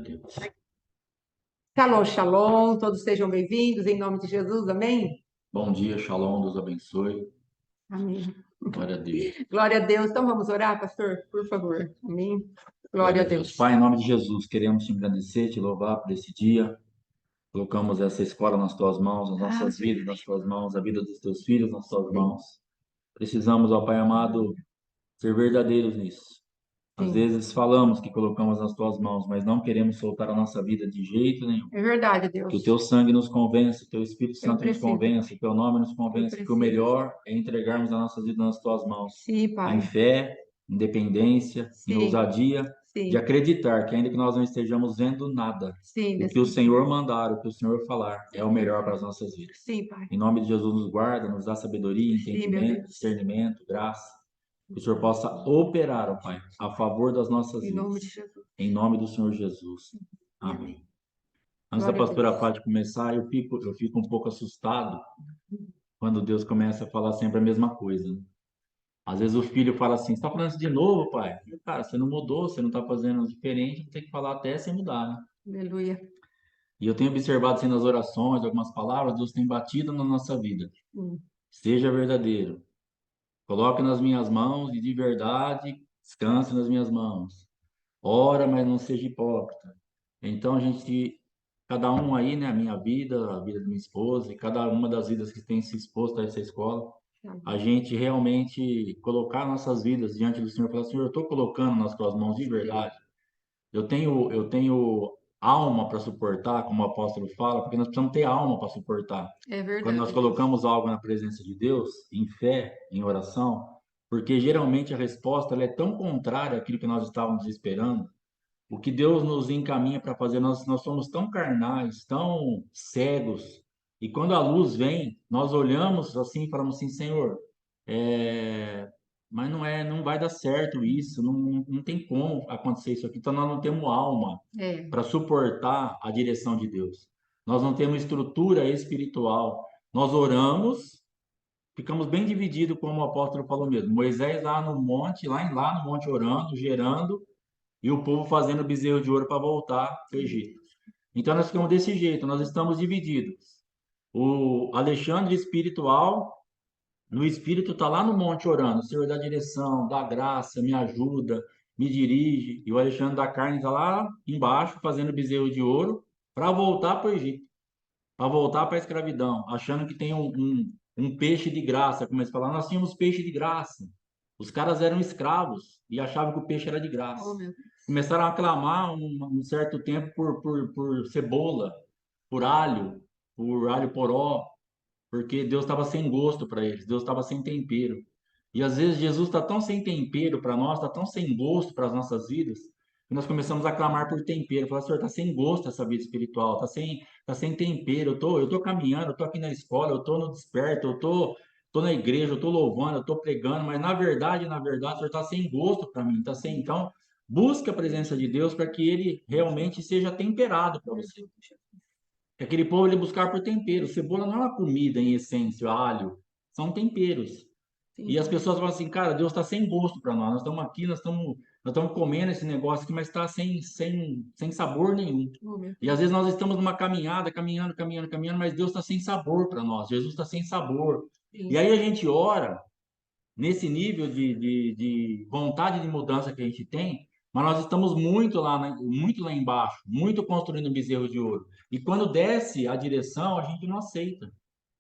Deus. Shalom, shalom, todos sejam bem-vindos, em nome de Jesus, amém? Bom dia, Shalom, Deus abençoe. Amém. Glória a Deus. Glória a Deus. Então vamos orar, pastor, por favor. Amém. Glória Glória a a Deus. Deus. Pai, em nome de Jesus, queremos te agradecer, te louvar por esse dia. Colocamos essa escola nas tuas mãos, as nossas vidas nas tuas mãos, a vida dos teus filhos nas tuas mãos. Precisamos, ó Pai amado, ser verdadeiros nisso. Às Sim, vezes falamos que colocamos nas tuas mãos, mas não queremos soltar a nossa vida de jeito nenhum. é verdade, Que o Deus. teu sangue nos convença, o teu Espírito Eu Santo nos preciso, convença, o teu nome nos eu convença, que o preciso. melhor é entregarmos a nossa vida nas tuas mãos, Sim, em Pai. fé, em dependência, em Sim, ousadia, de sim, acreditar que ainda que nós não estejamos vendo nada, sim, o que o desse... Senhor mandar, o que o Senhor falar, é o melhor para as nossas vidas. sim, Pai. Em nome de Jesus, nos guarda, nos dá sabedoria, Sim, meu entendimento, Deus. discernimento, graça, que o Senhor possa operar, ó Pai, a favor das nossas Em nome de vidas. Jesus. Em nome do Senhor Jesus. E Amém. amém. Antes da Glória a pastora Deus. Fátima começar, eu fico um pouco assustado quando Deus começa a falar sempre a mesma coisa, né? Às vezes o filho fala assim: você está falando isso de novo, pai? Cara, você não mudou, você não está fazendo diferente, vou ter que falar até você mudar, né? Aleluia. E eu tenho observado assim nas orações, algumas palavras, Deus tem batido na nossa vida. Hum. Seja verdadeiro. Coloque nas minhas mãos e de verdade descanse nas minhas mãos. Ora, mas não seja hipócrita. Então a gente, cada um aí, né, a minha vida, a vida da minha esposa, e cada uma das vidas que tem se exposto a essa escola, a gente realmente colocar nossas vidas diante do Senhor, falar: Senhor, eu estou colocando nas tuas mãos de verdade. Eu tenho alma para suportar, como o apóstolo fala, porque nós precisamos ter alma para suportar. É Quando nós verdade, Deus. colocamos algo na presença de Deus, em fé, em oração, porque geralmente a resposta ela é tão contrária àquilo que nós estávamos esperando. O que Deus nos encaminha para fazer, nós somos tão carnais, tão cegos, e quando a luz vem, nós olhamos assim e falamos assim: Senhor, é, mas não vai dar certo isso, não tem como acontecer isso aqui. Então nós não temos alma É, para suportar a direção de Deus. Nós não temos estrutura espiritual. Nós oramos, ficamos bem divididos, como o apóstolo falou mesmo. Moisés lá no monte, lá no monte orando, gerando, e o povo fazendo bezerro de ouro para voltar para o Egito. Então nós ficamos desse jeito, nós estamos divididos. O Alexandre espiritual, no espírito, está lá no monte orando: Senhor, dá direção, dá graça, me ajuda, me dirige. E o Alexandre da carne está lá embaixo fazendo bezerro de ouro para voltar para o Egito, para voltar para a escravidão, achando que tem um peixe de graça. Como eles falaram, nós tínhamos peixe de graça. Os caras eram escravos e achavam que o peixe era de graça. oh meu Deus. Começaram a clamar um certo tempo por cebola, por alho poró, porque Deus estava sem gosto para eles, Deus estava sem tempero. E às vezes Jesus está tão sem tempero para nós, está tão sem gosto para as nossas vidas, que nós começamos a clamar por tempero. Falar: Senhor, está sem gosto essa vida espiritual, tá sem tempero. Eu tô caminhando, eu tô aqui na escola, eu tô no desperto, tô na igreja, eu tô louvando, eu tô pregando, mas na verdade, o Senhor está sem gosto para mim, tá sem. Então, busque a presença de Deus para que ele realmente seja temperado para você. Aquele povo ele buscar por tempero. Cebola não é uma comida em essência, alho, são temperos. Sim, E as Pai. pessoas falam assim: cara, Deus está sem gosto para nós. Nós estamos aqui, nós estamos comendo esse negócio aqui, mas está sem sabor nenhum. Oh meu E às Deus. vezes nós estamos numa caminhada, caminhando, caminhando, caminhando, mas Deus está sem sabor para nós. Jesus está sem sabor. E Sim, aí a gente ora nesse nível de vontade de mudança que a gente tem, mas nós estamos muito lá, muito lá embaixo, muito construindo um bezerro de ouro. E quando desce a direção, a gente não aceita,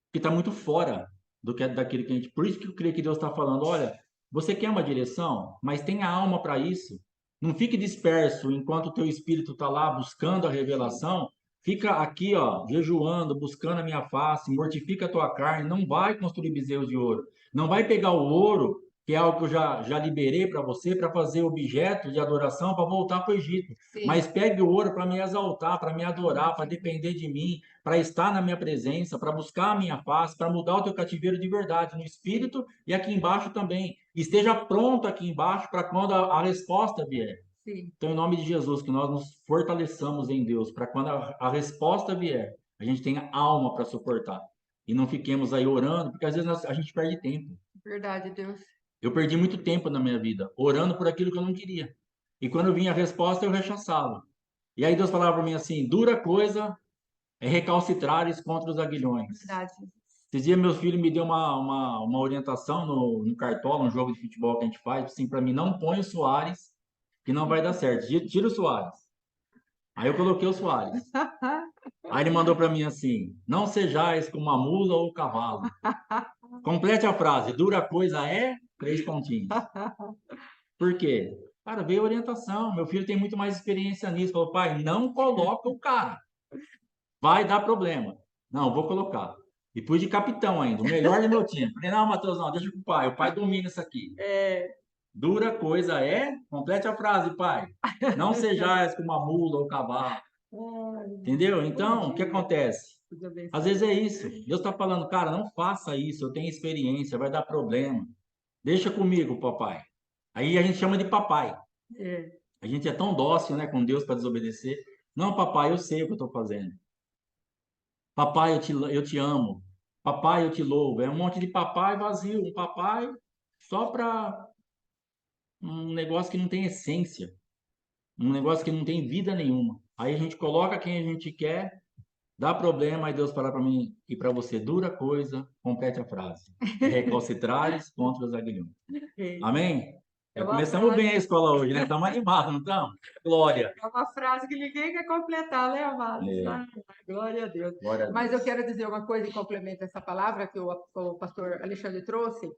porque está muito fora daquilo que a gente. Por isso que eu creio que Deus está falando: olha, você quer uma direção, mas tenha alma para isso. Não fique disperso enquanto o teu espírito está lá buscando a revelação. Fica aqui, ó, jejuando, buscando a minha face, mortifica a tua carne, não vai construir bezerro de ouro. Não vai pegar o ouro, que é algo que eu já liberei para você, para fazer objeto de adoração, para voltar para o Egito. sim. Mas pegue o ouro para me exaltar, para me adorar, para depender de mim, para estar na minha presença, para buscar a minha face, para mudar o teu cativeiro de verdade, no espírito e aqui embaixo também. Esteja pronto aqui embaixo para quando a resposta vier. Sim. Então, em nome de Jesus, que nós nos fortaleçamos em Deus, para quando a resposta vier, a gente tenha alma para suportar. E não fiquemos aí orando, porque às vezes a gente perde tempo. Verdade, Deus. Eu perdi muito tempo na minha vida orando por aquilo que eu não queria. E quando vinha a resposta, eu rechaçava. E aí Deus falava para mim assim, dura coisa é recalcitrares contra os aguilhões. Verdade. Esses dias meus filhos me deu uma orientação no Cartola, um jogo de futebol que a gente faz, assim, para mim, não põe o Soares, que não vai dar certo. Tira o Soares. Aí eu coloquei o Soares. Aí ele mandou para mim assim, não sejais como a mula ou o cavalo. Complete a frase, dura coisa é, 3 pontinhos. Por quê? Cara, veio orientação. Meu filho tem muito mais experiência nisso. Falou, pai, não coloca o cara. Vai dar problema. Não, vou colocar. E pus de capitão ainda, o melhor do meu time. Falei, não, Matheus, não, deixa com o pai. O pai domina isso aqui. É, Dura coisa é, complete a frase, pai. Não sejais como a mula ou o cavalo. Entendeu? bom Então, o que dia. acontece? Deus Às abençoe. vezes é isso. Deus está falando, cara, não faça isso, eu tenho experiência, vai dar problema. Deixa comigo, papai. Aí a gente chama de papai. É, A gente é tão dócil, né, com Deus para desobedecer. Não, papai, eu sei o que eu estou fazendo. Papai, eu te amo. Papai, eu te louvo. É um monte de papai vazio, um papai só para um negócio que não tem essência, um negócio que não tem vida nenhuma. Aí a gente coloca quem a gente quer, dá problema, aí Deus fala para mim e para você, dura coisa, complete a frase. É recalcitrares contra os aguilhões. é Amém? é Já uma começamos frase, bem a escola hoje, né? Estamos animados, não estamos? Glória. é uma frase que ninguém quer completar, né, amados? É, Ai, glória a Deus. glória a Mas eu Deus. quero dizer uma coisa em complemento a essa palavra que o pastor Alexandre trouxe.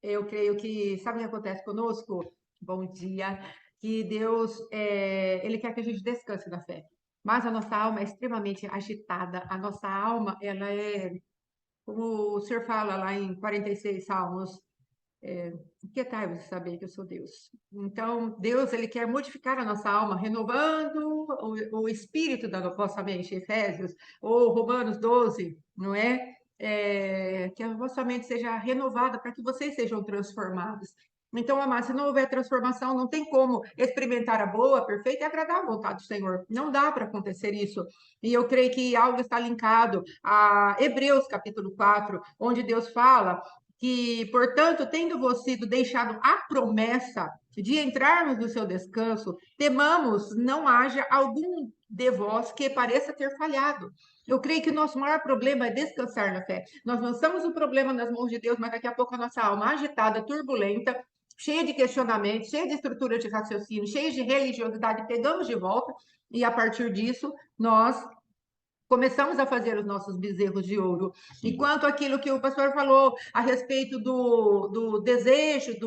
Eu creio que, sabe o que acontece conosco? Bom dia. Que Deus, Ele quer que a gente descanse da fé. Mas a nossa alma é extremamente agitada. A nossa alma, ela é, como o senhor fala lá em 46 Salmos, inquietai-vos de saber que eu sou Deus. Então, Deus, ele quer modificar a nossa alma, renovando o espírito da nossa mente, Efésios, ou Romanos 12, não é? Que a vossa mente seja renovada para que vocês sejam transformados. Então, amados, se não houver transformação, não tem como experimentar a boa, perfeita e agradável vontade do Senhor. Não dá para acontecer isso. E eu creio que algo está linkado a Hebreus capítulo 4, onde Deus fala que, portanto, tendo-vos sido deixado a promessa de entrarmos no seu descanso, temamos não haja algum de vós que pareça ter falhado. Eu creio que o nosso maior problema é descansar na fé. Nós lançamos o problema nas mãos de Deus, mas daqui a pouco a nossa alma agitada, turbulenta, cheia de questionamentos, cheia de estrutura de raciocínio, cheia de religiosidade, pegamos de volta e a partir disso nós começamos a fazer os nossos bezerros de ouro. Sim. Enquanto aquilo que o pastor falou a respeito do desejo,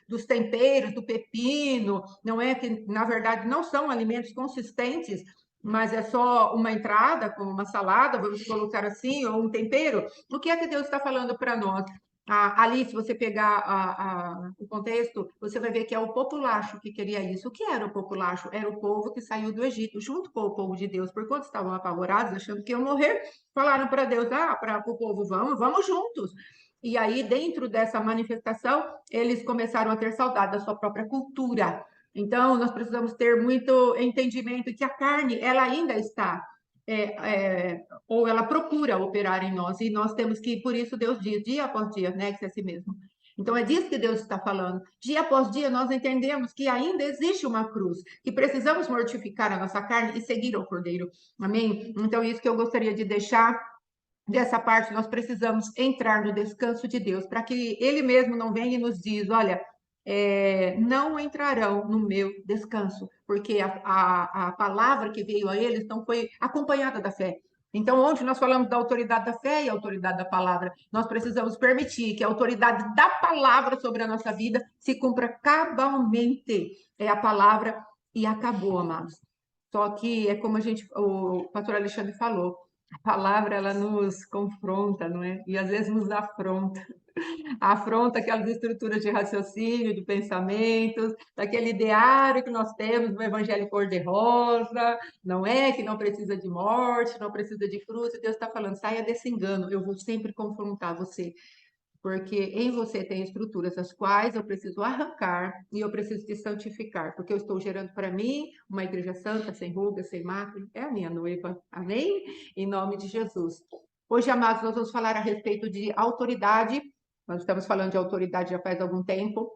dos temperos, do pepino, não é que, na verdade, não são alimentos consistentes, mas é só uma entrada, como uma salada, vamos colocar assim, ou um tempero. O que é que Deus está falando para nós? Ali, se você pegar o contexto, você vai ver que é o populacho que queria isso. O que era o populacho? Era o povo que saiu do Egito, junto com o povo de Deus, por quanto estavam apavorados, achando que iam morrer, falaram para Deus, para o povo, vamos juntos. E aí, dentro dessa manifestação, eles começaram a ter saudade da sua própria cultura. Então, nós precisamos ter muito entendimento que a carne, ela ainda está ou ela procura operar em nós, e nós temos que, por isso Deus diz, dia após dia, negue-se a si mesmo. Então é disso que Deus está falando. Dia após dia nós entendemos que ainda existe uma cruz, que precisamos mortificar a nossa carne e seguir ao Cordeiro. Amém? Então isso que eu gostaria de deixar dessa parte, nós precisamos entrar no descanso de Deus, para que Ele mesmo não venha e nos diz, olha, não entrarão no meu descanso, porque a palavra que veio a eles não foi acompanhada da fé. Então, onde nós falamos da autoridade da fé e autoridade da palavra, nós precisamos permitir que a autoridade da palavra sobre a nossa vida se cumpra cabalmente. É a palavra e acabou, amados. Só que é como o pastor Alexandre falou, a palavra ela nos confronta, não é? E às vezes nos afronta. Afronta aquelas estruturas de raciocínio, de pensamentos, daquele ideário que nós temos no Evangelho cor-de-rosa, não é? Que não precisa de morte, não precisa de cruz. E Deus está falando, saia desse engano, eu vou sempre confrontar você. Porque em você tem estruturas as quais eu preciso arrancar e eu preciso te santificar, porque eu estou gerando para mim uma igreja santa, sem ruga, sem mácula, é a minha noiva, amém? Em nome de Jesus. Hoje, amados, nós vamos falar a respeito de autoridade, nós estamos falando de autoridade já faz algum tempo,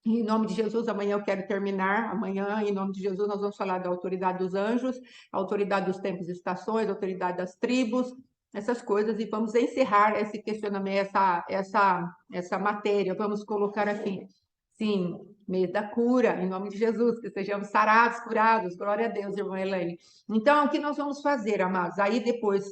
Em nome de Jesus, amanhã eu quero terminar. Amanhã, em nome de Jesus, nós vamos falar da autoridade dos anjos, a autoridade dos tempos e estações, a autoridade das tribos, essas coisas, e vamos encerrar esse questionamento, essa matéria. Vamos colocar aqui, sim, mês da cura, em nome de Jesus, que sejamos sarados, curados. Glória a Deus, irmã Elaine. Então, o que nós vamos fazer, amados? Aí depois,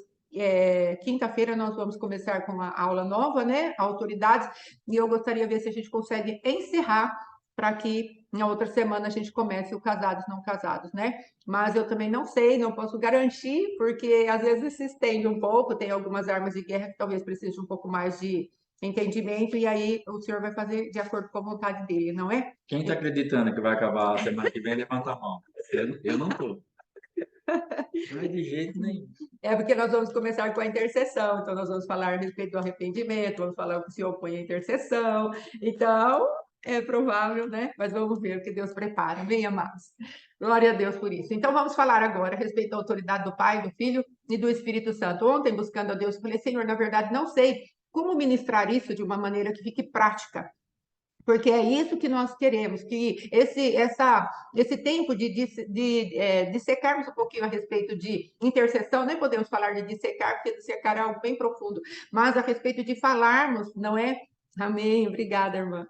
quinta-feira, nós vamos começar com a aula nova, né? Autoridades, e eu gostaria de ver se a gente consegue encerrar para que na outra semana a gente comece o casados não casados, né? Mas eu também não sei, não posso garantir, porque às vezes se estende um pouco, tem algumas armas de guerra que talvez precise um pouco mais de entendimento, e aí o senhor vai fazer de acordo com a vontade dele, não é? Quem está acreditando que vai acabar a semana que vem, levanta a mão. Eu não estou. Não é de jeito nenhum. É porque nós vamos começar com a intercessão, então nós vamos falar a respeito do arrependimento, vamos falar o que o senhor põe a intercessão, então é provável, né? Mas vamos ver o que Deus prepara, bem amados. Glória a Deus por isso. Então vamos falar agora a respeito da autoridade do Pai, do Filho e do Espírito Santo. Ontem, buscando a Deus, eu falei, Senhor, na verdade não sei como ministrar isso de uma maneira que fique prática. Porque é isso que nós queremos, que esse tempo de dissecarmos um pouquinho a respeito de intercessão, nem podemos falar de dissecar, porque dissecar é algo bem profundo, mas a respeito de falarmos, não é? Amém, obrigada, irmã.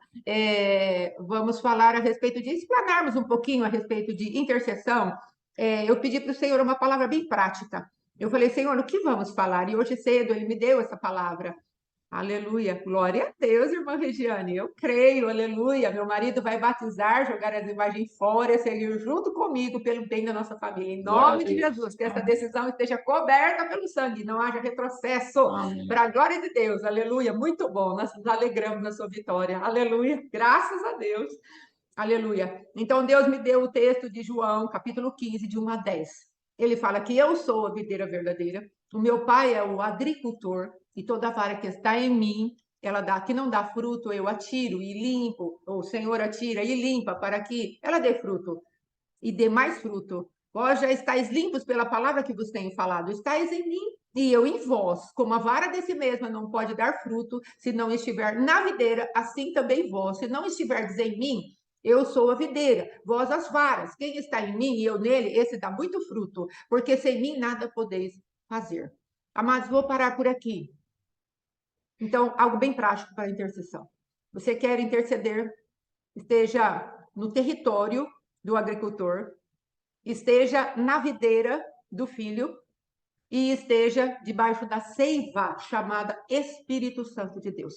Vamos falar a respeito de explanarmos um pouquinho a respeito de intercessão. Eu pedi para o Senhor uma palavra bem prática. Eu falei, Senhor, o que vamos falar? E hoje cedo ele me deu essa palavra. Aleluia, glória a Deus, irmã Regiane, eu creio, aleluia. Meu marido vai batizar, jogar as imagens fora, seguir junto comigo pelo bem da nossa família, em Glória a nome de Deus. Jesus, que essa Amém. decisão esteja coberta pelo sangue, não haja retrocesso, Amém. para a glória de Deus, aleluia, muito bom, nós nos alegramos na sua vitória, aleluia, graças a Deus, aleluia. Então, Deus me deu o texto de João, capítulo 15, de 1 a 10. Ele fala que eu sou a videira verdadeira, o meu pai é o agricultor, e toda vara que está em mim, ela dá, que não dá fruto, eu atiro e limpo, ou o Senhor atira e limpa para que ela dê fruto e dê mais fruto. Vós já estáis limpos pela palavra que vos tenho falado, estáis em mim e eu em vós. Como a vara de si mesma não pode dar fruto se não estiver na videira, assim também vós. Se não estiverdes em mim, eu sou a videira, vós as varas. Quem está em mim e eu nele, esse dá muito fruto, porque sem mim nada podeis fazer. Amados, vou parar por aqui. Então, algo bem prático para a intercessão. Você quer interceder, esteja no território do agricultor, esteja na videira do filho e esteja debaixo da seiva chamada Espírito Santo de Deus.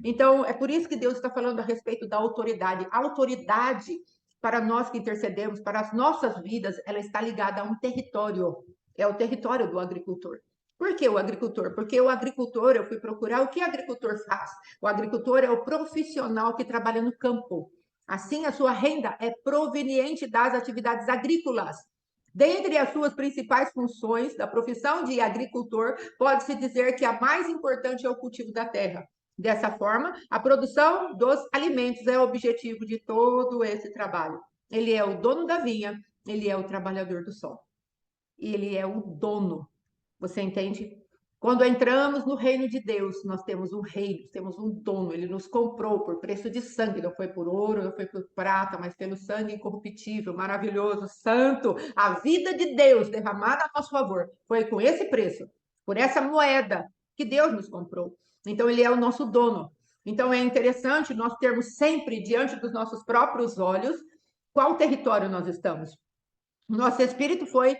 Então, é por isso que Deus está falando a respeito da autoridade. A autoridade, para nós que intercedemos, para as nossas vidas, ela está ligada a um território. É o território do agricultor. Por que o agricultor? Porque o agricultor, eu fui procurar o que o agricultor faz. O agricultor é o profissional que trabalha no campo. Assim, a sua renda é proveniente das atividades agrícolas. Dentre as suas principais funções da profissão de agricultor, pode-se dizer que a mais importante é o cultivo da terra. Dessa forma, a produção dos alimentos é o objetivo de todo esse trabalho. Ele é o dono da vinha, ele é o trabalhador do sol. Ele é o dono. Você entende? Quando entramos no reino de Deus, nós temos um rei, temos um dono. Ele nos comprou por preço de sangue. Não foi por ouro, não foi por prata, mas pelo sangue incorruptível, maravilhoso, santo. A vida de Deus derramada a nosso favor foi com esse preço, por essa moeda que Deus nos comprou. Então, ele é o nosso dono. Então, é interessante nós termos sempre diante dos nossos próprios olhos qual território nós estamos. Nosso espírito foi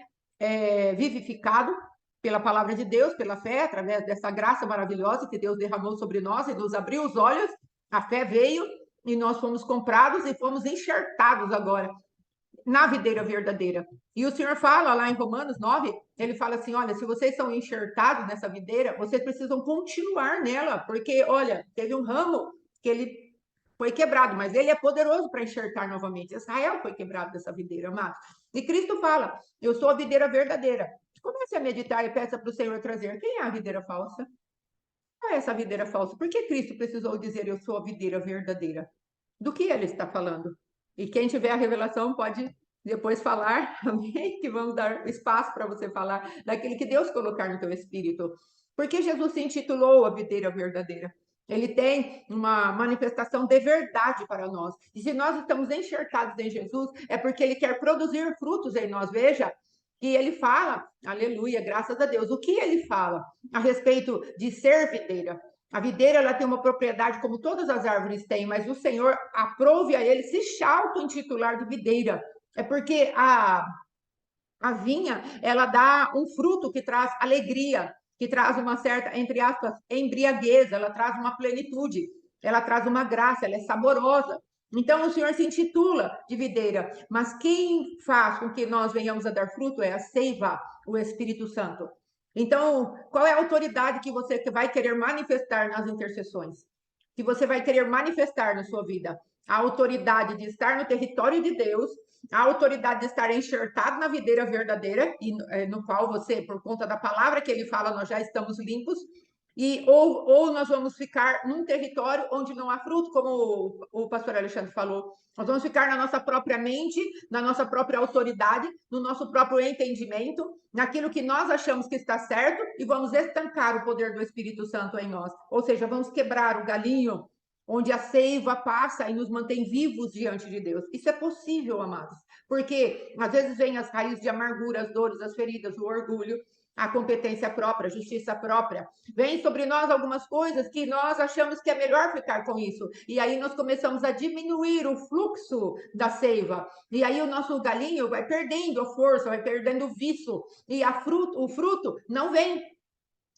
vivificado pela palavra de Deus, pela fé, através dessa graça maravilhosa que Deus derramou sobre nós e nos abriu os olhos. A fé veio e nós fomos comprados e fomos enxertados agora na videira verdadeira. E o Senhor fala lá em Romanos 9, ele fala assim, olha, se vocês são enxertados nessa videira, vocês precisam continuar nela, porque, olha, teve um ramo que ele foi quebrado, mas ele é poderoso para enxertar novamente. Israel foi quebrado dessa videira, amados. E Cristo fala, eu sou a videira verdadeira. Comece a meditar e peça para o Senhor trazer. Quem é a videira falsa? Qual é essa videira falsa? Por que Cristo precisou dizer eu sou a videira verdadeira? Do que ele está falando? E quem tiver a revelação pode depois falar, amém? Que vamos dar espaço para você falar daquele que Deus colocar no teu espírito. Porque Jesus se intitulou a videira verdadeira. Ele tem uma manifestação de verdade para nós. E se nós estamos enxertados em Jesus, é porque ele quer produzir frutos em nós. Veja que ele fala, aleluia, graças a Deus. O que ele fala a respeito de ser videira? A videira, ela tem uma propriedade como todas as árvores têm, mas o Senhor aprove a ele se auto-intitular de videira. É porque a vinha, ela dá um fruto que traz alegria, que traz uma certa, entre aspas, embriaguez, ela traz uma plenitude, ela traz uma graça, ela é saborosa. Então, o Senhor se intitula de videira, mas quem faz com que nós venhamos a dar fruto é a seiva, o Espírito Santo. Então, qual é a autoridade que você vai querer manifestar nas intercessões? Que você vai querer manifestar na sua vida? A autoridade de estar no território de Deus, a autoridade de estar enxertado na videira verdadeira, e no qual você, por conta da palavra que ele fala, nós já estamos limpos, ou nós vamos ficar num território onde não há fruto, como o pastor Alexandre falou. Nós vamos ficar na nossa própria mente, na nossa própria autoridade, no nosso próprio entendimento, naquilo que nós achamos que está certo, e vamos estancar o poder do Espírito Santo em nós. Ou seja, vamos quebrar o galinho onde a seiva passa e nos mantém vivos diante de Deus. Isso é possível, amados, porque às vezes vem as raízes de amargura, as dores, as feridas, o orgulho, a competência própria, a justiça própria. Vem sobre nós algumas coisas que nós achamos que é melhor ficar com isso. E aí nós começamos a diminuir o fluxo da seiva. E aí o nosso galinho vai perdendo a força, vai perdendo o viço. E o fruto não vem.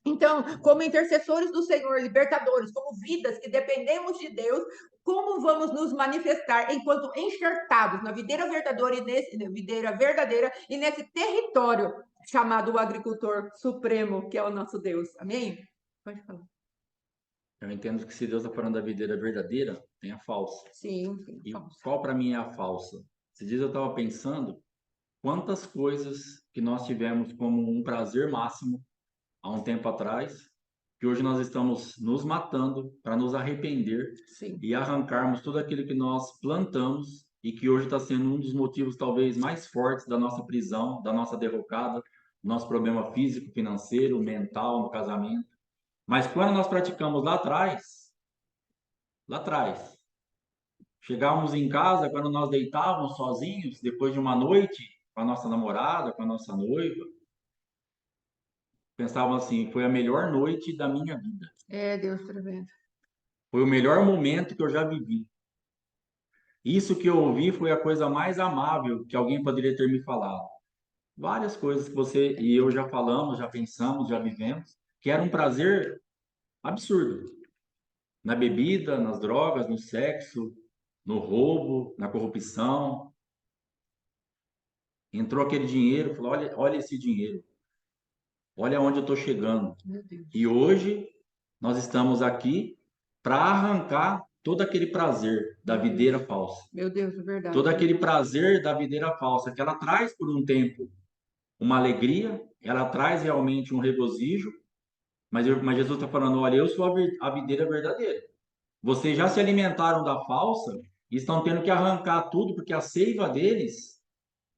Então, como intercessores do Senhor, libertadores, como vidas que dependemos de Deus, como vamos nos manifestar enquanto enxertados na videira verdadeira e nesse território chamado o agricultor supremo, que é o nosso Deus. Amém? Pode falar. Eu entendo que se Deus está falando da videira verdadeira, tem a falsa. Sim, E falso. qual para mim é a falsa? Esses dias eu estava pensando quantas coisas que nós tivemos como um prazer máximo há um tempo atrás, que hoje nós estamos nos matando para nos arrepender Sim. e arrancarmos tudo aquilo que nós plantamos e que hoje está sendo um dos motivos talvez mais fortes da nossa prisão, da nossa derrocada, do nosso problema físico, financeiro, mental, no casamento. Mas quando nós praticamos lá atrás, chegávamos em casa, quando nós deitávamos sozinhos, depois de uma noite com a nossa namorada, com a nossa noiva, pensávamos assim, foi a melhor noite da minha vida. É, Deus tremendo. Foi o melhor momento que eu já vivi. Isso que eu ouvi foi a coisa mais amável que alguém poderia ter me falado. Várias coisas que você e eu já falamos, já pensamos, já vivemos, que era um prazer absurdo. Na bebida, nas drogas, no sexo, no roubo, na corrupção. Entrou aquele dinheiro, falou: olha, olha esse dinheiro, olha onde eu estou chegando. Meu Deus. E hoje nós estamos aqui para arrancar todo aquele prazer da videira falsa. Meu Deus, é verdade. Todo aquele prazer da videira falsa, que ela traz por um tempo uma alegria, ela traz realmente um regozijo, mas Jesus está falando: olha, eu sou a videira verdadeira. Vocês já se alimentaram da falsa e estão tendo que arrancar tudo, porque a seiva deles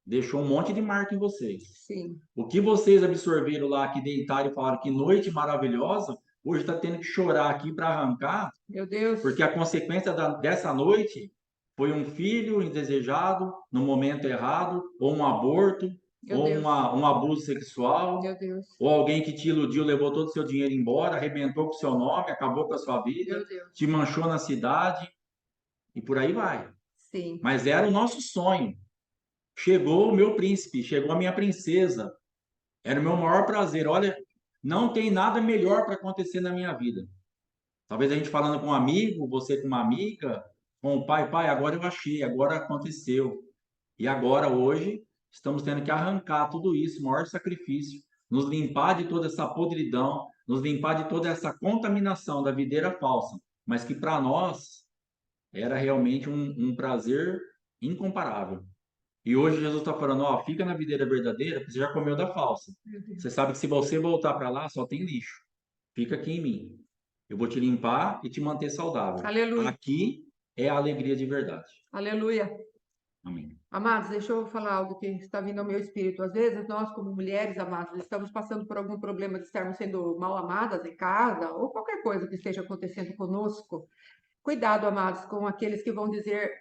deixou um monte de marca em vocês. Sim. O que vocês absorveram lá, que deitaram e falaram que noite maravilhosa, hoje está tendo que chorar aqui para arrancar, Meu Deus. porque a consequência dessa noite foi um filho indesejado no momento errado, ou um aborto, Meu ou Deus. um abuso sexual, Meu Deus. ou alguém que te iludiu, levou todo o seu dinheiro embora, arrebentou com o seu nome, acabou com a sua vida, Meu Deus. te manchou na cidade, e por aí vai. Sim. Mas era o nosso sonho. Chegou o meu príncipe, chegou a minha princesa. Era o meu maior prazer. Olha, não tem nada melhor para acontecer na minha vida. Talvez a gente falando com um amigo, você com uma amiga, com o pai, agora eu achei, agora aconteceu. E agora, hoje, estamos tendo que arrancar tudo isso, maior sacrifício, nos limpar de toda essa podridão, nos limpar de toda essa contaminação da videira falsa, mas que para nós era realmente um prazer incomparável. E hoje Jesus está falando: ó, fica na videira verdadeira, porque você já comeu da falsa. Você sabe que se você voltar para lá, só tem lixo. Fica aqui em mim. Eu vou te limpar e te manter saudável. Aleluia. Aqui é a alegria de verdade. Aleluia. Amém. Amados, deixa eu falar algo que está vindo ao meu espírito. Às vezes, nós, como mulheres, amados, estamos passando por algum problema de estarmos sendo mal amadas em casa, ou qualquer coisa que esteja acontecendo conosco. Cuidado, amados, com aqueles que vão dizer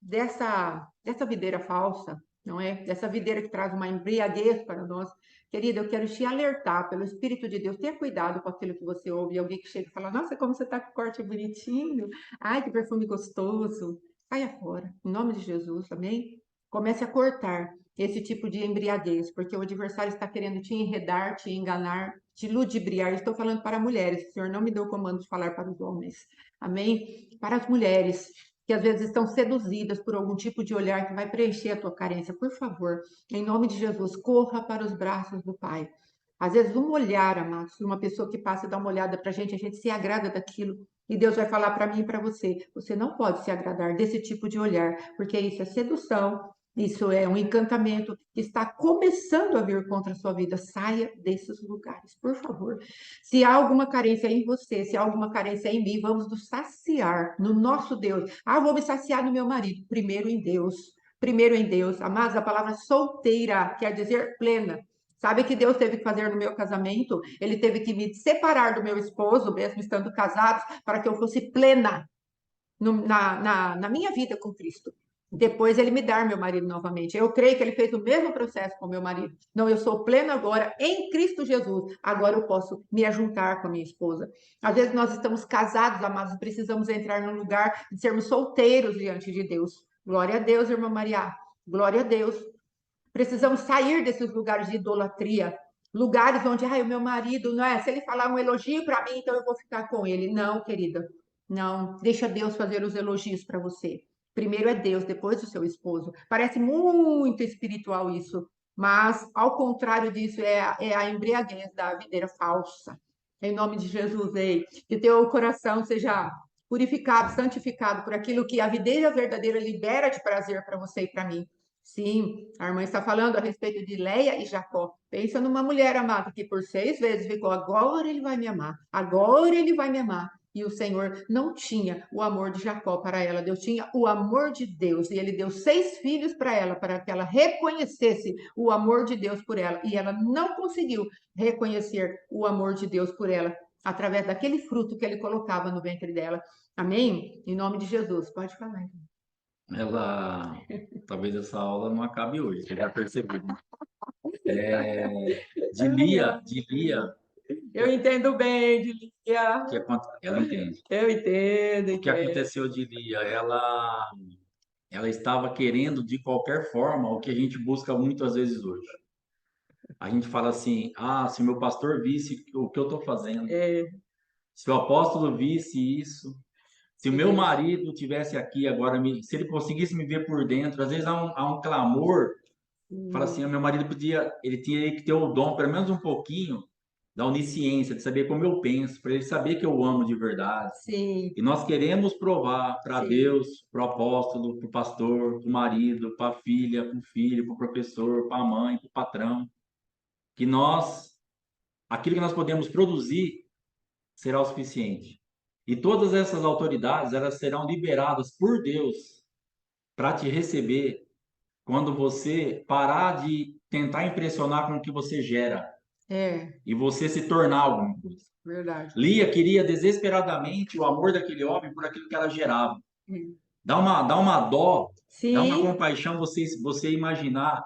dessa videira falsa, não é? Dessa videira que traz uma embriaguez para nós. Querida, eu quero te alertar pelo Espírito de Deus. Tenha cuidado com aquilo que você ouve. Alguém que chega e fala: Nossa, como você está com corte bonitinho. Ai, que perfume gostoso. Saia fora, em nome de Jesus, amém? Comece a cortar esse tipo de embriaguez, porque o adversário está querendo te enredar, te enganar, te ludibriar. Estou falando para mulheres, o Senhor não me deu o comando de falar para os homens. Amém? Para as mulheres que às vezes estão seduzidas por algum tipo de olhar que vai preencher a tua carência, por favor, em nome de Jesus, corra para os braços do Pai. Às vezes, um olhar, amados, uma pessoa que passa e dá uma olhada para a gente se agrada daquilo. E Deus vai falar para mim e para você: você não pode se agradar desse tipo de olhar, porque isso é sedução, isso é um encantamento que está começando a vir contra a sua vida. Saia desses lugares, por favor. Se há alguma carência em você, se há alguma carência em mim, vamos nos saciar no nosso Deus. Ah, vou me saciar no meu marido. Primeiro em Deus. Primeiro em Deus. Amados, a palavra solteira quer dizer plena. Sabe o que Deus teve que fazer no meu casamento? Ele teve que me separar do meu esposo, mesmo estando casados, para que eu fosse plena na minha vida com Cristo. Depois ele me dar meu marido novamente. Eu creio que ele fez o mesmo processo com meu marido. Não, eu sou plena agora em Cristo Jesus. Agora eu posso me ajuntar com a minha esposa. Às vezes nós estamos casados, amados, precisamos entrar num lugar de sermos solteiros diante de Deus. Glória a Deus, irmã Maria. Glória a Deus. Precisamos sair desses lugares de idolatria, lugares onde, ai, o meu marido, não é? Se ele falar um elogio para mim, então eu vou ficar com ele. Não, querida, não. Deixa Deus fazer os elogios para você. Primeiro é Deus, depois o seu esposo. Parece muito espiritual isso, mas ao contrário disso é a embriaguez da videira falsa. Em nome de Jesus, ei, que teu coração seja purificado, santificado por aquilo que a videira verdadeira libera de prazer para você e para mim. Sim, a irmã está falando a respeito de Leia e Jacó. Pensa numa mulher amada que por 6 vezes ficou, agora ele vai me amar, agora ele vai me amar. E o Senhor não tinha o amor de Jacó para ela, Deus tinha o amor de Deus. E ele deu 6 filhos para ela, para que ela reconhecesse o amor de Deus por ela. E ela não conseguiu reconhecer o amor de Deus por ela, através daquele fruto que ele colocava no ventre dela. Amém? Em nome de Jesus. Pode falar, irmã. Talvez essa aula não acabe hoje, você já percebeu, né? Ai, ai. De Lia, Eu entendo bem, Dilia. ela entende. Eu entendo, O que entendo. aconteceu de Lia? Ela estava querendo de qualquer forma o que a gente busca muitas vezes hoje. A gente fala assim: ah, se meu pastor visse o que eu estou fazendo, É, se o apóstolo visse isso, se o meu meu Deus. marido tivesse aqui agora, se ele conseguisse me ver por dentro, às vezes há um clamor. Fala assim, Hum, o meu marido ele tinha que ter o dom, pelo menos um pouquinho, da onisciência, de saber como eu penso, para ele saber que eu amo de verdade. sim, E nós queremos provar para sim. Deus, para o apóstolo, para o pastor, para o marido, para a filha, para o filho, para o professor, para a mãe, para o patrão, que aquilo que nós podemos produzir será o suficiente. E todas essas autoridades, elas serão liberadas por Deus para te receber quando você parar de tentar impressionar com o que você gera É, e você se tornar alguma coisa. verdade. Lia queria desesperadamente o amor daquele homem por aquilo que ela gerava. Hum. Dá uma dó, dá uma Sim, compaixão você imaginar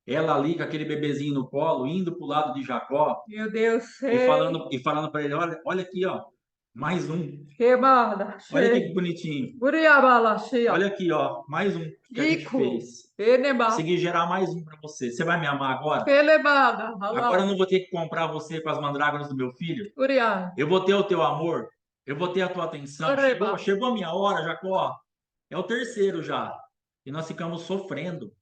ela ali com aquele bebezinho no colo, indo para o lado de Jacó meu Deus, e sei. falando para ele, olha aqui, ó, mais um. Queimada, Olha aqui que sei. bonitinho. Uriabala, cheia. Olha aqui, ó, mais um que a gente Ico, fez. eneba, Consegui gerar mais um para você. Você vai me amar agora? quelebada, Agora eu halal. não vou ter que comprar você com as mandrágoras do meu filho. Uriah, Eu vou ter o teu amor. Eu vou ter a tua atenção. oreba. Chegou a minha hora, Jacó. É o terceiro já. E nós ficamos sofrendo.